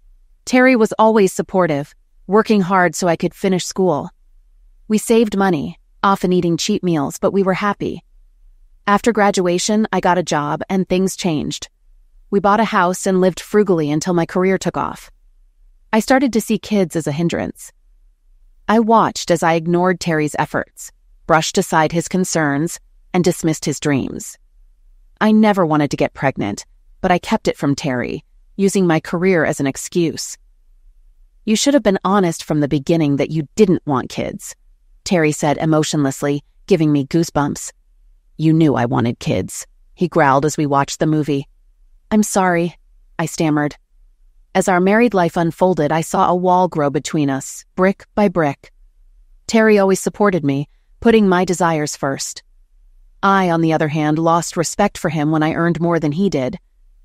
Terry was always supportive, working hard so I could finish school. We saved money, often eating cheap meals, but we were happy. After graduation, I got a job and things changed. We bought a house and lived frugally until my career took off. I started to see kids as a hindrance. I watched as I ignored Terry's efforts, brushed aside his concerns, and dismissed his dreams. I never wanted to get pregnant, but I kept it from Terry, using my career as an excuse. "You should have been honest from the beginning that you didn't want kids," Terry said emotionlessly, giving me goosebumps. "You knew I wanted kids," he growled as we watched the movie. "I'm sorry," I stammered. As our married life unfolded, I saw a wall grow between us, brick by brick. Terry always supported me, putting my desires first. I, on the other hand, lost respect for him when I earned more than he did.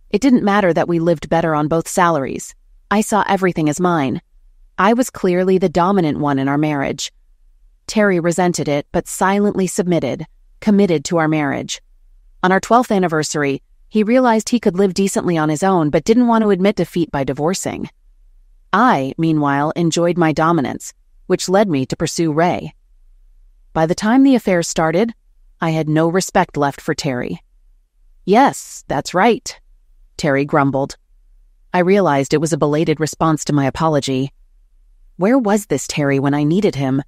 It didn't matter that we lived better on both salaries. I saw everything as mine. I was clearly the dominant one in our marriage. Terry resented it, but silently submitted, committed to our marriage. On our 12th anniversary, he realized he could live decently on his own, but didn't want to admit defeat by divorcing. I, meanwhile, enjoyed my dominance, which led me to pursue Ray. By the time the affair started, I had no respect left for Terry. "Yes, that's right," Terry grumbled. I realized it was a belated response to my apology. Where was this Terry when I needed him?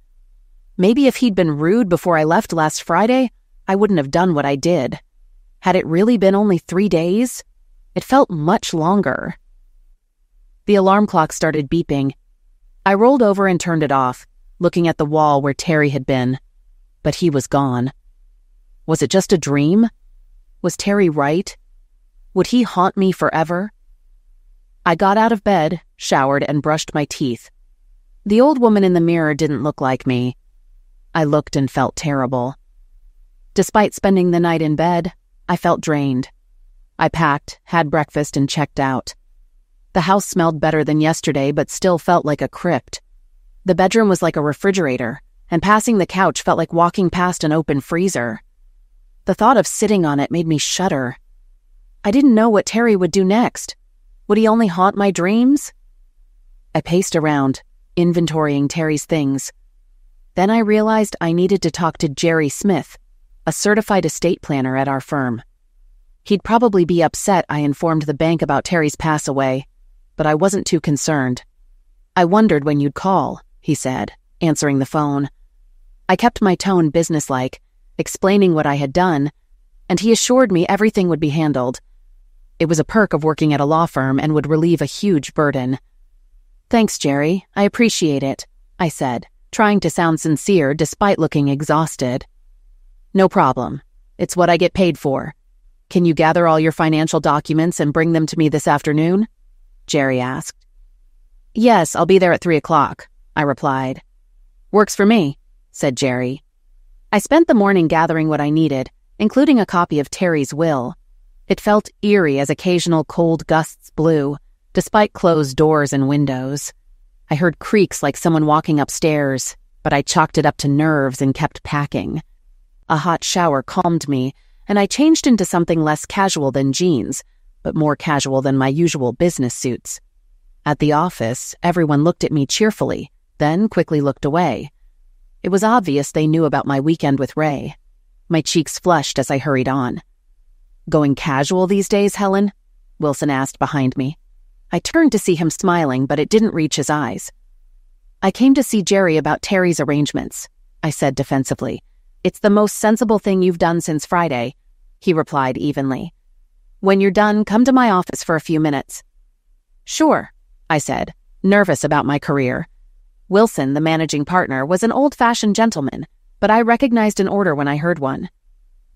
Maybe if he'd been rude before I left last Friday, I wouldn't have done what I did. Had it really been only 3 days? It felt much longer. The alarm clock started beeping. I rolled over and turned it off, looking at the wall where Terry had been. But he was gone. Was it just a dream? Was Terry right? Would he haunt me forever? I got out of bed, showered, and brushed my teeth. The old woman in the mirror didn't look like me. I looked and felt terrible. Despite spending the night in bed, I felt drained. I packed, had breakfast, and checked out. The house smelled better than yesterday, but still felt like a crypt. The bedroom was like a refrigerator, and passing the couch felt like walking past an open freezer. The thought of sitting on it made me shudder. I didn't know what Terry would do next. Would he only haunt my dreams? I paced around, inventorying Terry's things. Then I realized I needed to talk to Jerry Smith, a certified estate planner at our firm. He'd probably be upset I informed the bank about Terry's pass away, but I wasn't too concerned. "I wondered when you'd call," he said, answering the phone. I kept my tone businesslike, explaining what I had done, and he assured me everything would be handled. It was a perk of working at a law firm and would relieve a huge burden. "Thanks, Jerry. I appreciate it," I said, trying to sound sincere despite looking exhausted. "No problem. It's what I get paid for. Can you gather all your financial documents and bring them to me this afternoon?" Jerry asked. "Yes, I'll be there at 3 o'clock, I replied. "Works for me," said Jerry. I spent the morning gathering what I needed, including a copy of Terry's will. It felt eerie as occasional cold gusts blew, despite closed doors and windows. I heard creaks like someone walking upstairs, but I chalked it up to nerves and kept packing. A hot shower calmed me, and I changed into something less casual than jeans, but more casual than my usual business suits. At the office, everyone looked at me cheerfully, then quickly looked away. It was obvious they knew about my weekend with Ray. My cheeks flushed as I hurried on. "Going casual these days, Helen?" Wilson asked behind me. I turned to see him smiling, but it didn't reach his eyes. "I came to see Jerry about Terry's arrangements," I said defensively. "It's the most sensible thing you've done since Friday," he replied evenly. "When you're done, come to my office for a few minutes." "Sure," I said, nervous about my career. Wilson, the managing partner, was an old-fashioned gentleman, but I recognized an order when I heard one.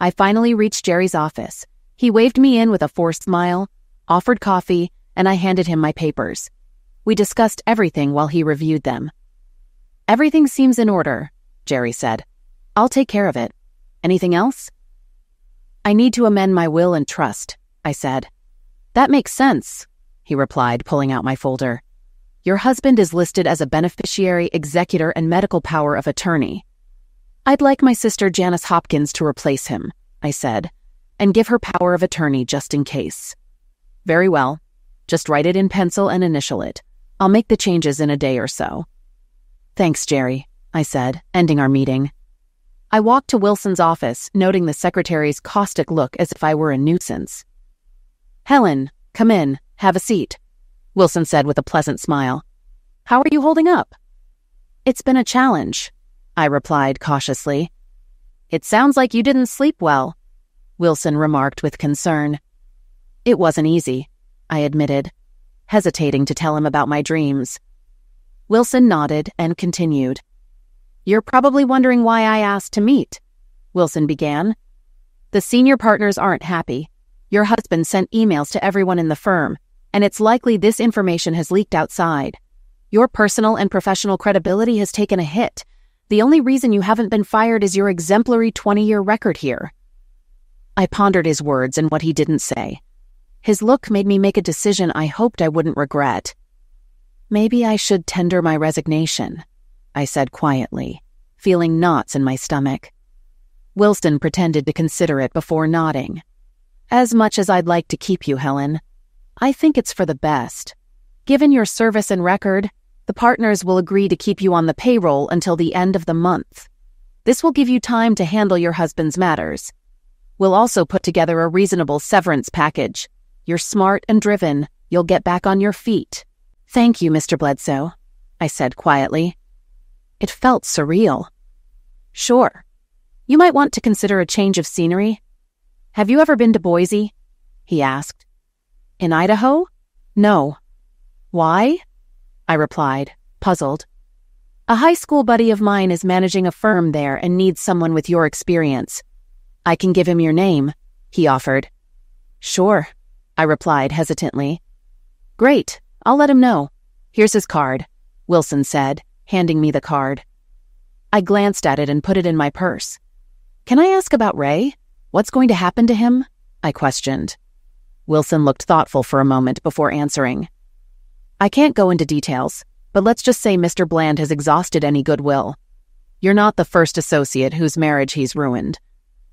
I finally reached Jerry's office. He waved me in with a forced smile, offered coffee, and I handed him my papers. We discussed everything while he reviewed them. "Everything seems in order," Jerry said. "I'll take care of it. Anything else?" "I need to amend my will and trust," I said. "That makes sense," he replied, pulling out my folder. "Your husband is listed as a beneficiary, executor, and medical power of attorney. I'd like my sister Janice Hopkins to replace him," I said, "and give her power of attorney just in case." "Very well. Just write it in pencil and initial it. I'll make the changes in a day or so." "Thanks, Jerry," I said, ending our meeting. I walked to Wilson's office, noting the secretary's caustic look as if I were a nuisance. "Helen, come in. Have a seat," Wilson said with a pleasant smile. "How are you holding up?" "It's been a challenge," I replied cautiously. "It sounds like you didn't sleep well," Wilson remarked with concern. "It wasn't easy," I admitted, hesitating to tell him about my dreams. Wilson nodded and continued. "You're probably wondering why I asked to meet," Wilson began. "The senior partners aren't happy. Your husband sent emails to everyone in the firm, and it's likely this information has leaked outside. Your personal and professional credibility has taken a hit. The only reason you haven't been fired is your exemplary 20-year record here." I pondered his words and what he didn't say. His look made me make a decision I hoped I wouldn't regret. "Maybe I should tender my resignation," I said quietly, feeling knots in my stomach. Wilson pretended to consider it before nodding. "As much as I'd like to keep you, Helen, I think it's for the best. Given your service and record, the partners will agree to keep you on the payroll until the end of the month. This will give you time to handle your husband's matters. We'll also put together a reasonable severance package. You're smart and driven. You'll get back on your feet." "Thank you, Mr. Bledsoe," I said quietly. It felt surreal. "Sure. You might want to consider a change of scenery. Have you ever been to Boise?" he asked. "In Idaho? No." "Why?" I replied, puzzled. "A high school buddy of mine is managing a firm there and needs someone with your experience. I can give him your name," he offered. "Sure," I replied hesitantly. "Great, I'll let him know. Here's his card," Wilson said, handing me the card. I glanced at it and put it in my purse. "Can I ask about Ray? What's going to happen to him?" I questioned. Wilson looked thoughtful for a moment before answering. "I can't go into details, but let's just say Mr. Bland has exhausted any goodwill. You're not the first associate whose marriage he's ruined.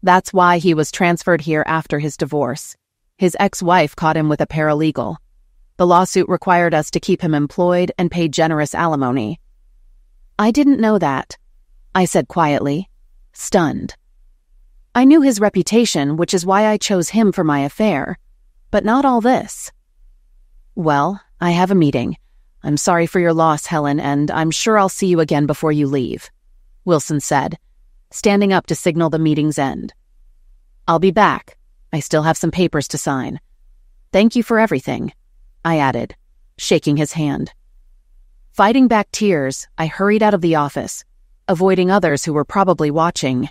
That's why he was transferred here after his divorce. His ex-wife caught him with a paralegal. The lawsuit required us to keep him employed and pay generous alimony." "I didn't know that," I said quietly, stunned. I knew his reputation, which is why I chose him for my affair, but not all this. "Well, I have a meeting. I'm sorry for your loss, Helen, and I'm sure I'll see you again before you leave," Wilson said, standing up to signal the meeting's end. "I'll be back. I still have some papers to sign. Thank you for everything," I added, shaking his hand. Fighting back tears, I hurried out of the office, avoiding others who were probably watching.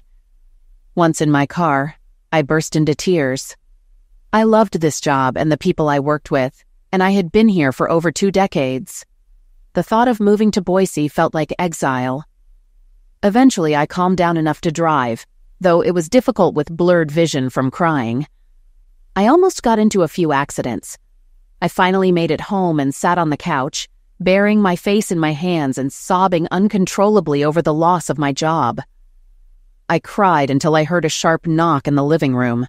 Once in my car, I burst into tears. I loved this job and the people I worked with, and I had been here for over 2 decades. The thought of moving to Boise felt like exile. Eventually, I calmed down enough to drive, though it was difficult with blurred vision from crying. I almost got into a few accidents. I finally made it home and sat on the couch, burying my face in my hands and sobbing uncontrollably over the loss of my job. I cried until I heard a sharp knock in the living room.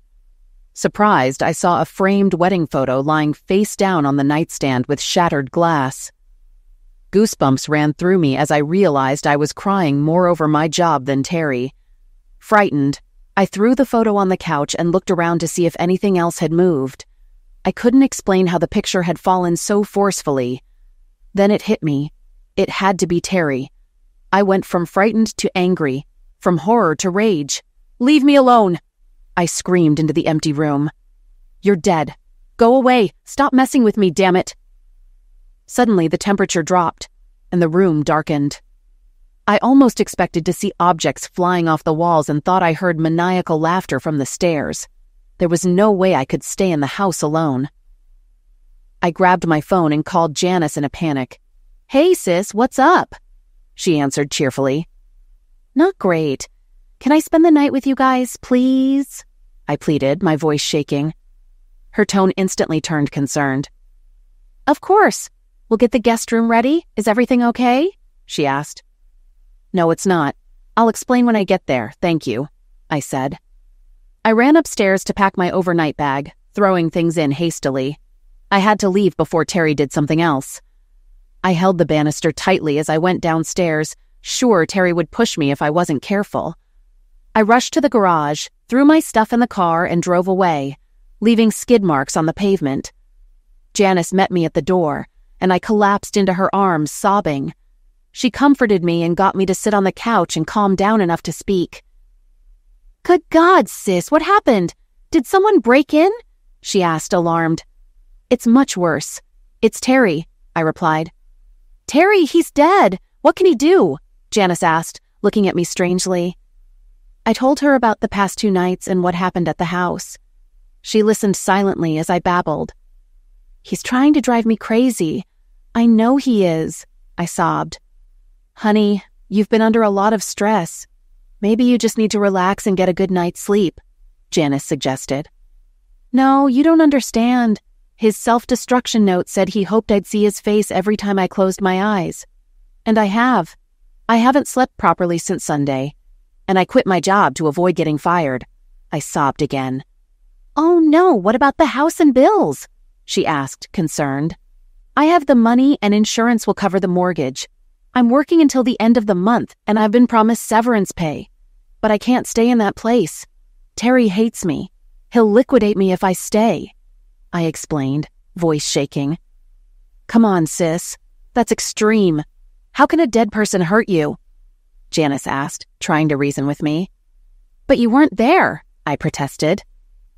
Surprised, I saw a framed wedding photo lying face down on the nightstand with shattered glass. Goosebumps ran through me as I realized I was crying more over my job than Terry. Frightened, I threw the photo on the couch and looked around to see if anything else had moved. I couldn't explain how the picture had fallen so forcefully. Then it hit me. It had to be Terry. I went from frightened to angry, from horror to rage. "Leave me alone!" I screamed into the empty room. "You're dead. Go away. Stop messing with me, damn it." Suddenly, the temperature dropped, and the room darkened. I almost expected to see objects flying off the walls and thought I heard maniacal laughter from the stairs. There was no way I could stay in the house alone. I grabbed my phone and called Janice in a panic. "Hey, sis, what's up?" She answered cheerfully. "Not great. Can I spend the night with you guys, please?" I pleaded, my voice shaking. Her tone instantly turned concerned. "Of course. We'll get the guest room ready. Is everything okay?" she asked. "No, it's not. I'll explain when I get there, thank you," I said. I ran upstairs to pack my overnight bag, throwing things in hastily. I had to leave before Terry did something else. I held the banister tightly as I went downstairs, sure Terry would push me if I wasn't careful. I rushed to the garage, threw my stuff in the car, and drove away, leaving skid marks on the pavement. Janice met me at the door, and I collapsed into her arms, sobbing. She comforted me and got me to sit on the couch and calm down enough to speak. "Good God, sis, what happened? Did someone break in?" she asked, alarmed. "It's much worse. It's Terry," I replied. "Terry, he's dead. What can he do?" Janice asked, looking at me strangely. I told her about the past 2 nights and what happened at the house. She listened silently as I babbled. "He's trying to drive me crazy. I know he is," I sobbed. "Honey, you've been under a lot of stress. Maybe you just need to relax and get a good night's sleep," Janice suggested. "No, you don't understand. His self-destruction note said he hoped I'd see his face every time I closed my eyes. And I have. I haven't slept properly since Sunday. And I quit my job to avoid getting fired." I sobbed again. "Oh no, what about the house and bills?" she asked, concerned. "I have the money and insurance will cover the mortgage. I'm working until the end of the month and I've been promised severance pay. But I can't stay in that place. Terry hates me. He'll liquidate me if I stay," I explained, voice shaking. "Come on, sis. That's extreme. How can a dead person hurt you?" Janice asked, trying to reason with me. "But you weren't there," I protested.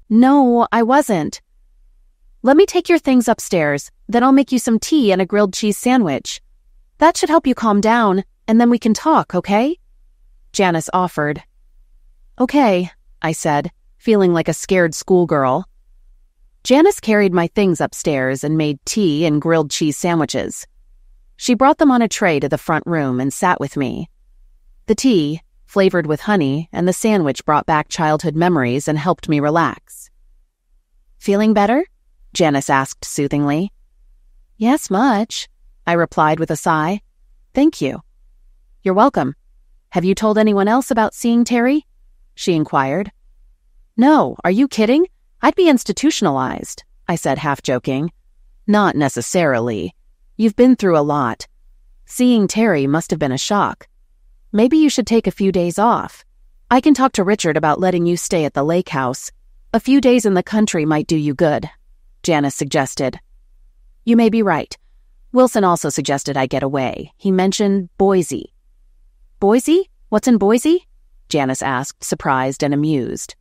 "No, I wasn't." "Let me take your things upstairs, then I'll make you some tea and a grilled cheese sandwich. That should help you calm down, and then we can talk, okay?" Janice offered. "Okay," I said, feeling like a scared schoolgirl. Janice carried my things upstairs and made tea and grilled cheese sandwiches. She brought them on a tray to the front room and sat with me. The tea, flavored with honey, and the sandwich brought back childhood memories and helped me relax. "Feeling better?" Janice asked soothingly. "Yes, much," I replied with a sigh. "Thank you." "You're welcome. Have you told anyone else about seeing Terry?" she inquired. "No, are you kidding? I'd be institutionalized," I said, half joking. "Not necessarily. You've been through a lot. Seeing Terry must have been a shock. Maybe you should take a few days off. I can talk to Richard about letting you stay at the lake house. A few days in the country might do you good," Janice suggested. "You may be right. Wilson also suggested I get away. He mentioned Boise." "Boise? What's in Boise?" Janice asked, surprised and amused.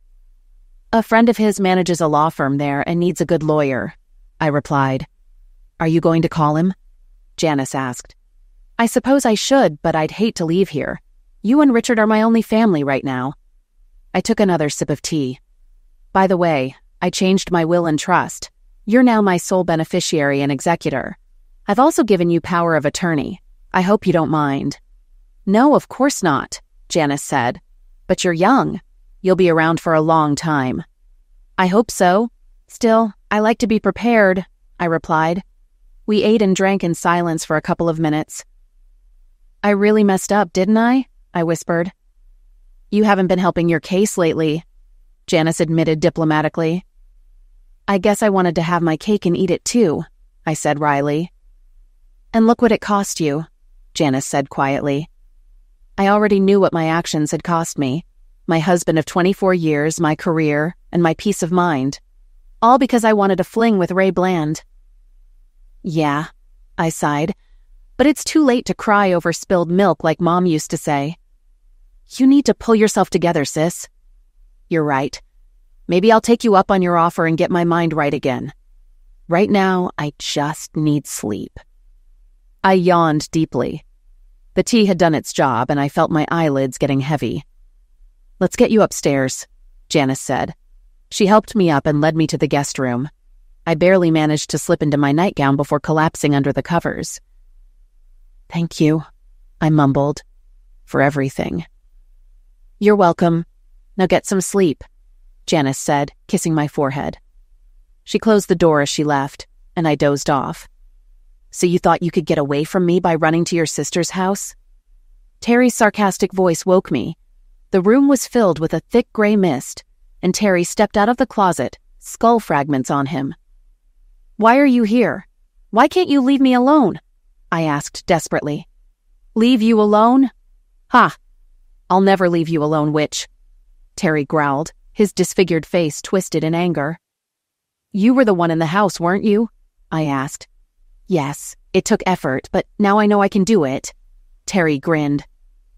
"A friend of his manages a law firm there and needs a good lawyer," I replied. "Are you going to call him?" Janice asked. "I suppose I should, but I'd hate to leave here. You and Richard are my only family right now." I took another sip of tea. "By the way, I changed my will and trust. You're now my sole beneficiary and executor. I've also given you power of attorney. I hope you don't mind." "No, of course not," Janice said. "But you're young. You'll be around for a long time." "I hope so. Still, I like to be prepared, I replied. We ate and drank in silence for a couple of minutes. I really messed up, didn't I? I whispered. You haven't been helping your case lately, Janice admitted diplomatically. I guess I wanted to have my cake and eat it too, I said wryly. And look what it cost you, Janice said quietly. I already knew what my actions had cost me. My husband of 24 years, my career, and my peace of mind. All because I wanted a fling with Ray Bland. Yeah, I sighed, but it's too late to cry over spilled milk like Mom used to say. You need to pull yourself together, sis. You're right. Maybe I'll take you up on your offer and get my mind right again. Right now, I just need sleep. I yawned deeply. The tea had done its job, and I felt my eyelids getting heavy. Let's get you upstairs, Janice said. She helped me up and led me to the guest room. I barely managed to slip into my nightgown before collapsing under the covers. Thank you, I mumbled, for everything. You're welcome. Now get some sleep, Janice said, kissing my forehead. She closed the door as she left, and I dozed off. So you thought you could get away from me by running to your sister's house? Terry's sarcastic voice woke me. The room was filled with a thick gray mist, and Terry stepped out of the closet, skull fragments on him. Why are you here? Why can't you leave me alone? I asked desperately. Leave you alone? Ha! I'll never leave you alone, witch, Terry growled, his disfigured face twisted in anger. You were the one in the house, weren't you? I asked. Yes, it took effort, but now I know I can do it. Terry grinned.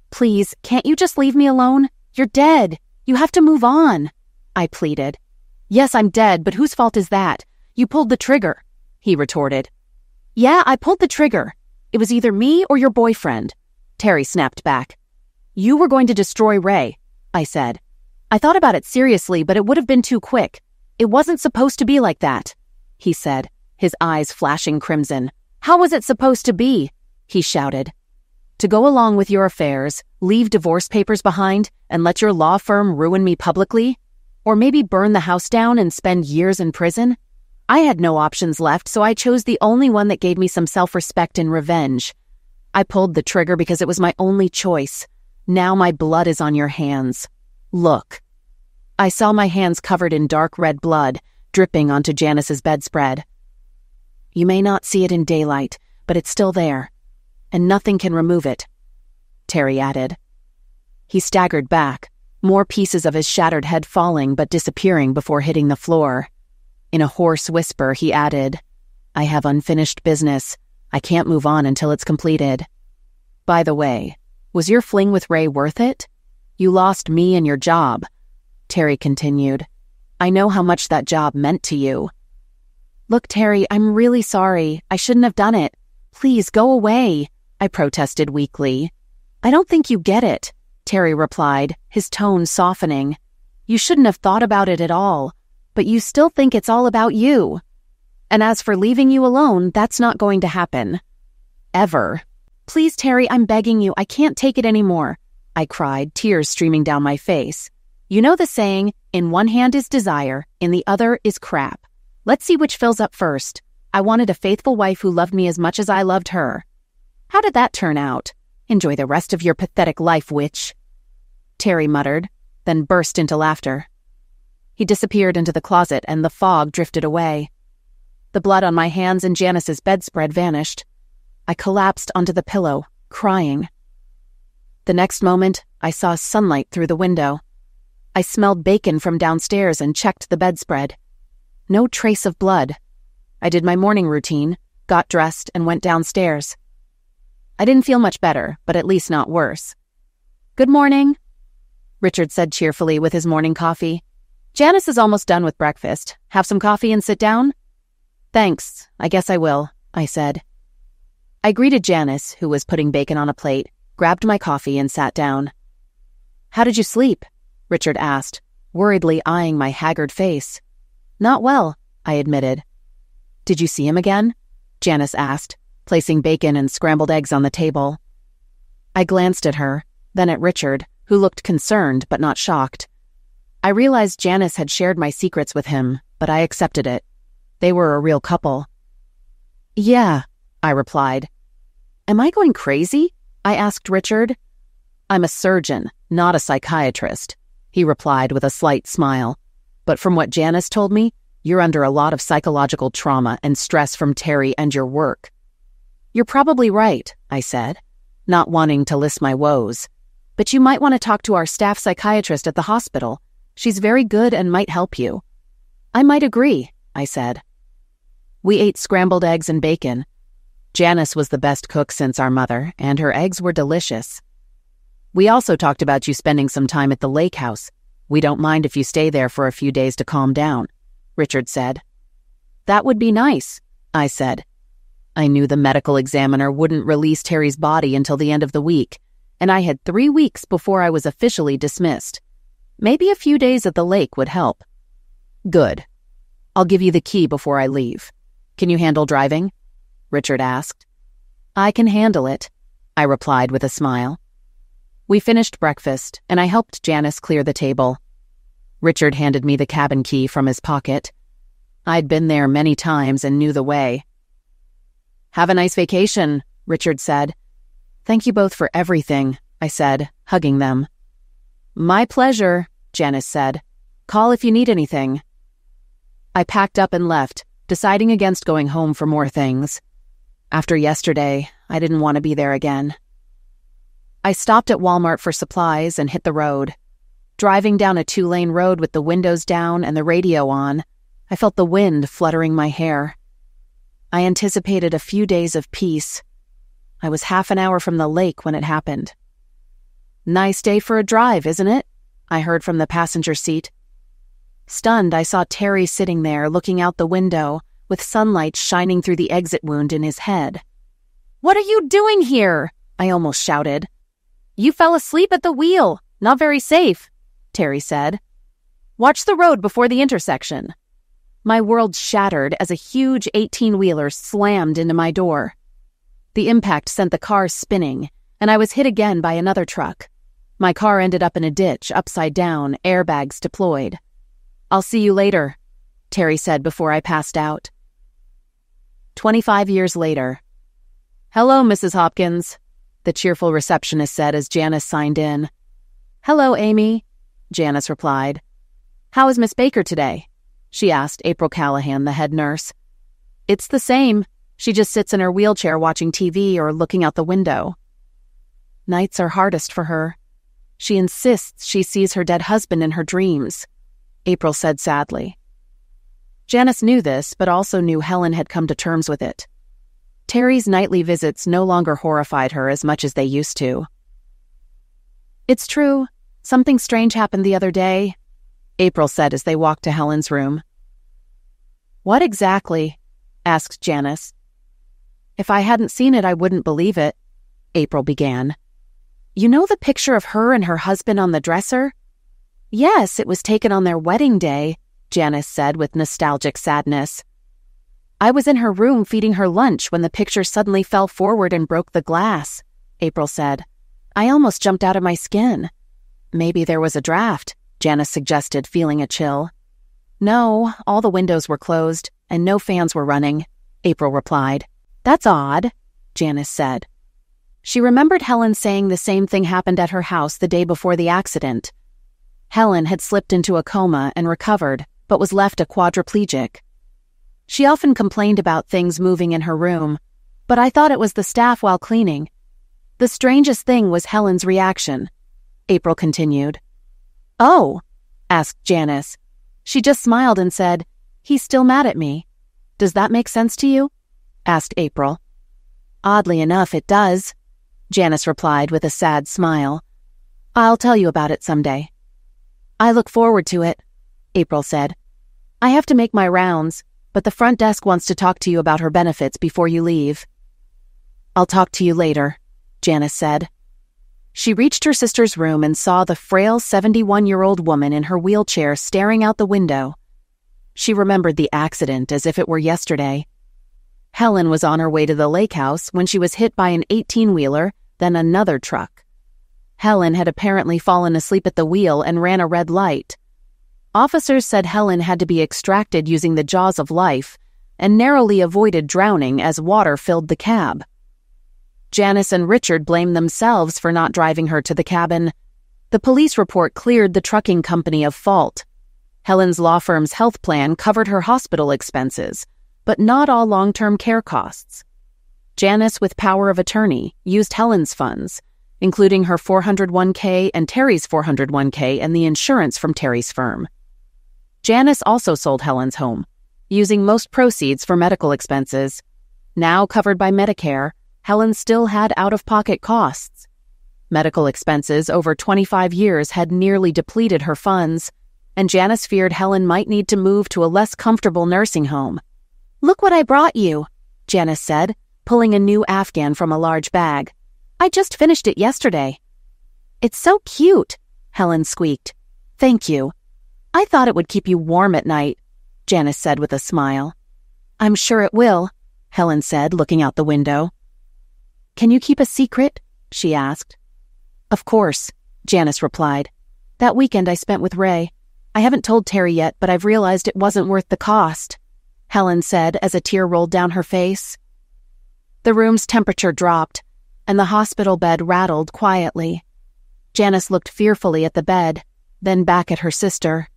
Please, can't you just leave me alone? You're dead. You have to move on, I pleaded. Yes, I'm dead, but whose fault is that? You pulled the trigger, he retorted. Yeah, I pulled the trigger. It was either me or your boyfriend, Terry snapped back. You were going to destroy Ray, I said. I thought about it seriously, but it would have been too quick. It wasn't supposed to be like that, he said, his eyes flashing crimson. How was it supposed to be? He shouted. To go along with your affairs, leave divorce papers behind, and let your law firm ruin me publicly? Or maybe burn the house down and spend years in prison? I had no options left, so I chose the only one that gave me some self-respect and revenge. I pulled the trigger because it was my only choice. Now my blood is on your hands. Look. I saw my hands covered in dark red blood, dripping onto Janice's bedspread. You may not see it in daylight, but it's still there, and nothing can remove it, Terry added. He staggered back, more pieces of his shattered head falling but disappearing before hitting the floor. In a hoarse whisper, he added, I have unfinished business. I can't move on until it's completed. By the way, was your fling with Ray worth it? You lost me and your job, Terry continued. I know how much that job meant to you. Look, Terry, I'm really sorry. I shouldn't have done it. Please go away, I protested weakly. I don't think you get it, Terry replied, his tone softening. You shouldn't have thought about it at all, but you still think it's all about you. And as for leaving you alone, that's not going to happen. Ever. Please, Terry, I'm begging you. I can't take it anymore, I cried, tears streaming down my face. You know the saying, in one hand is desire, in the other is crap. Let's see which fills up first. I wanted a faithful wife who loved me as much as I loved her. How did that turn out? Enjoy the rest of your pathetic life, witch, Terry muttered, then burst into laughter. He disappeared into the closet and the fog drifted away. The blood on my hands and Janice's bedspread vanished. I collapsed onto the pillow, crying. The next moment, I saw sunlight through the window. I smelled bacon from downstairs and checked the bedspread. No trace of blood. I did my morning routine, got dressed, and went downstairs. I didn't feel much better, but at least not worse. Good morning, Richard said cheerfully with his morning coffee. Janice is almost done with breakfast. Have some coffee and sit down? Thanks, I guess I will, I said. I greeted Janice, who was putting bacon on a plate, grabbed my coffee and sat down. How did you sleep? Richard asked, worriedly eyeing my haggard face. Not well, I admitted. Did you see him again? Janice asked, placing bacon and scrambled eggs on the table. I glanced at her, then at Richard, who looked concerned but not shocked. I realized Janice had shared my secrets with him, but I accepted it. They were a real couple. Yeah, I replied. Am I going crazy? I asked Richard. I'm a surgeon, not a psychiatrist, he replied with a slight smile. But from what Janice told me, you're under a lot of psychological trauma and stress from Terry and your work. You're probably right, I said, not wanting to list my woes. But you might want to talk to our staff psychiatrist at the hospital. She's very good and might help you. I might agree, I said. We ate scrambled eggs and bacon. Janice was the best cook since our mother, and her eggs were delicious. We also talked about you spending some time at the lake house. We don't mind if you stay there for a few days to calm down, Richard said. That would be nice, I said. I knew the medical examiner wouldn't release Terry's body until the end of the week, and I had 3 weeks before I was officially dismissed. Maybe a few days at the lake would help. Good. I'll give you the key before I leave. Can you handle driving? Richard asked. I can handle it, I replied with a smile. We finished breakfast, and I helped Janice clear the table. Richard handed me the cabin key from his pocket. I'd been there many times and knew the way. Have a nice vacation, Richard said. Thank you both for everything, I said, hugging them. My pleasure, Janice said. Call if you need anything. I packed up and left, deciding against going home for more things. After yesterday, I didn't want to be there again. I stopped at Walmart for supplies and hit the road. Driving down a 2-lane road with the windows down and the radio on, I felt the wind fluttering my hair. I anticipated a few days of peace. I was half an hour from the lake when it happened. Nice day for a drive, isn't it? I heard from the passenger seat. Stunned, I saw Terry sitting there looking out the window with sunlight shining through the exit wound in his head. What are you doing here? I almost shouted. You fell asleep at the wheel. Not very safe, Terry said. Watch the road before the intersection. My world shattered as a huge 18-wheeler slammed into my door. The impact sent the car spinning, and I was hit again by another truck. My car ended up in a ditch, upside down, airbags deployed. I'll see you later, Terry said before I passed out. 25 years later. Hello, Mrs. Hopkins, the cheerful receptionist said as Janice signed in. Hello, Amy, Janice replied. How is Miss Baker today? She asked April Callahan, the head nurse. It's the same. She just sits in her wheelchair watching TV or looking out the window. Nights are hardest for her. She insists she sees her dead husband in her dreams, April said sadly. Janice knew this, but also knew Helen had come to terms with it. Terry's nightly visits no longer horrified her as much as they used to. It's true. Something strange happened the other day, April said as they walked to Helen's room. What exactly? Asked Janice. If I hadn't seen it, I wouldn't believe it, April began. You know the picture of her and her husband on the dresser? Yes, it was taken on their wedding day, Janice said with nostalgic sadness. I was in her room feeding her lunch when the picture suddenly fell forward and broke the glass, April said. I almost jumped out of my skin. Maybe there was a draft, Janice suggested, feeling a chill. No, all the windows were closed and no fans were running, April replied. That's odd, Janice said. She remembered Helen saying the same thing happened at her house the day before the accident. Helen had slipped into a coma and recovered, but was left a quadriplegic. She often complained about things moving in her room, but I thought it was the staff while cleaning. The strangest thing was Helen's reaction, April continued. Oh, asked Janice. She just smiled and said, He's still mad at me. Does that make sense to you? Asked April. Oddly enough, it does, Janice replied with a sad smile. I'll tell you about it someday. I look forward to it, April said. I have to make my rounds, but the front desk wants to talk to you about her benefits before you leave. I'll talk to you later, Janice said. She reached her sister's room and saw the frail 71-year-old woman in her wheelchair staring out the window. She remembered the accident as if it were yesterday. Helen was on her way to the lake house when she was hit by an 18-wheeler, then another truck. Helen had apparently fallen asleep at the wheel and ran a red light. Officers said Helen had to be extracted using the jaws of life and narrowly avoided drowning as water filled the cab. Janice and Richard blamed themselves for not driving her to the cabin. The police report cleared the trucking company of fault. Helen's law firm's health plan covered her hospital expenses, but not all long-term care costs. Janice, with power of attorney, used Helen's funds, including her 401k and Terry's 401k and the insurance from Terry's firm. Janice also sold Helen's home, using most proceeds for medical expenses. Now covered by Medicare, Helen still had out-of-pocket costs. Medical expenses over 25 years had nearly depleted her funds, and Janice feared Helen might need to move to a less comfortable nursing home. "Look what I brought you," Janice said, pulling a new Afghan from a large bag. "I just finished it yesterday." "It's so cute," Helen squeaked. "Thank you. I thought it would keep you warm at night," Janice said with a smile. "I'm sure it will," Helen said, looking out the window. "Can you keep a secret?" she asked. "Of course," Janice replied. "That weekend I spent with Ray. I haven't told Terry yet, but I've realized it wasn't worth the cost," Helen said as a tear rolled down her face. The room's temperature dropped, and the hospital bed rattled quietly. Janice looked fearfully at the bed, then back at her sister.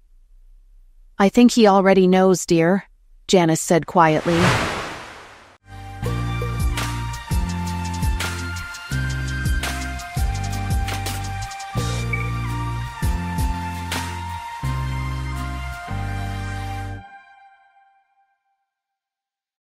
"I think he already knows, dear," Janice said quietly,